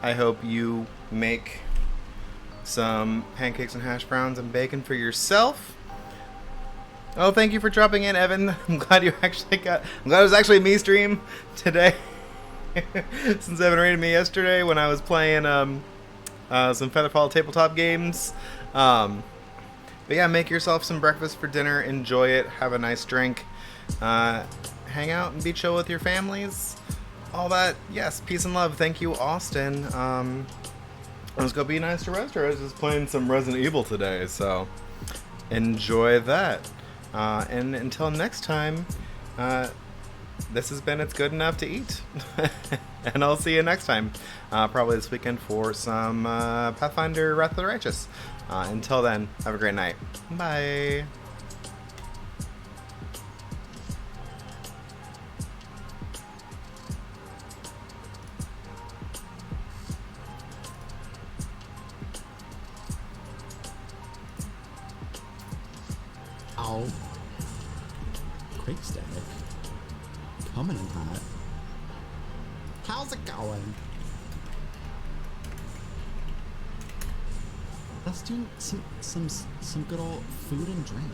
I hope you make some pancakes and hash browns and bacon for yourself. Oh, thank you for dropping in, Evan. I'm glad it was actually me stream today. Since Evan raided me yesterday when I was playing some Featherfall tabletop games. But yeah, make yourself some breakfast for dinner. Enjoy it. Have a nice drink. Hang out and be chill with your families. All that. Yes, peace and love. Thank you, Austin. Let's go be nice to Resdra. I was just playing some Resident Evil today, so enjoy that. And until next time, this has been It's Good Enough to Eat. And I'll see you next time. Probably this weekend for some Pathfinder Wrath of the Righteous. Until then, have a great night. Bye. Ow. Quakes Bakes. Coming in hot. How's it going? Let's do some good old food and drink.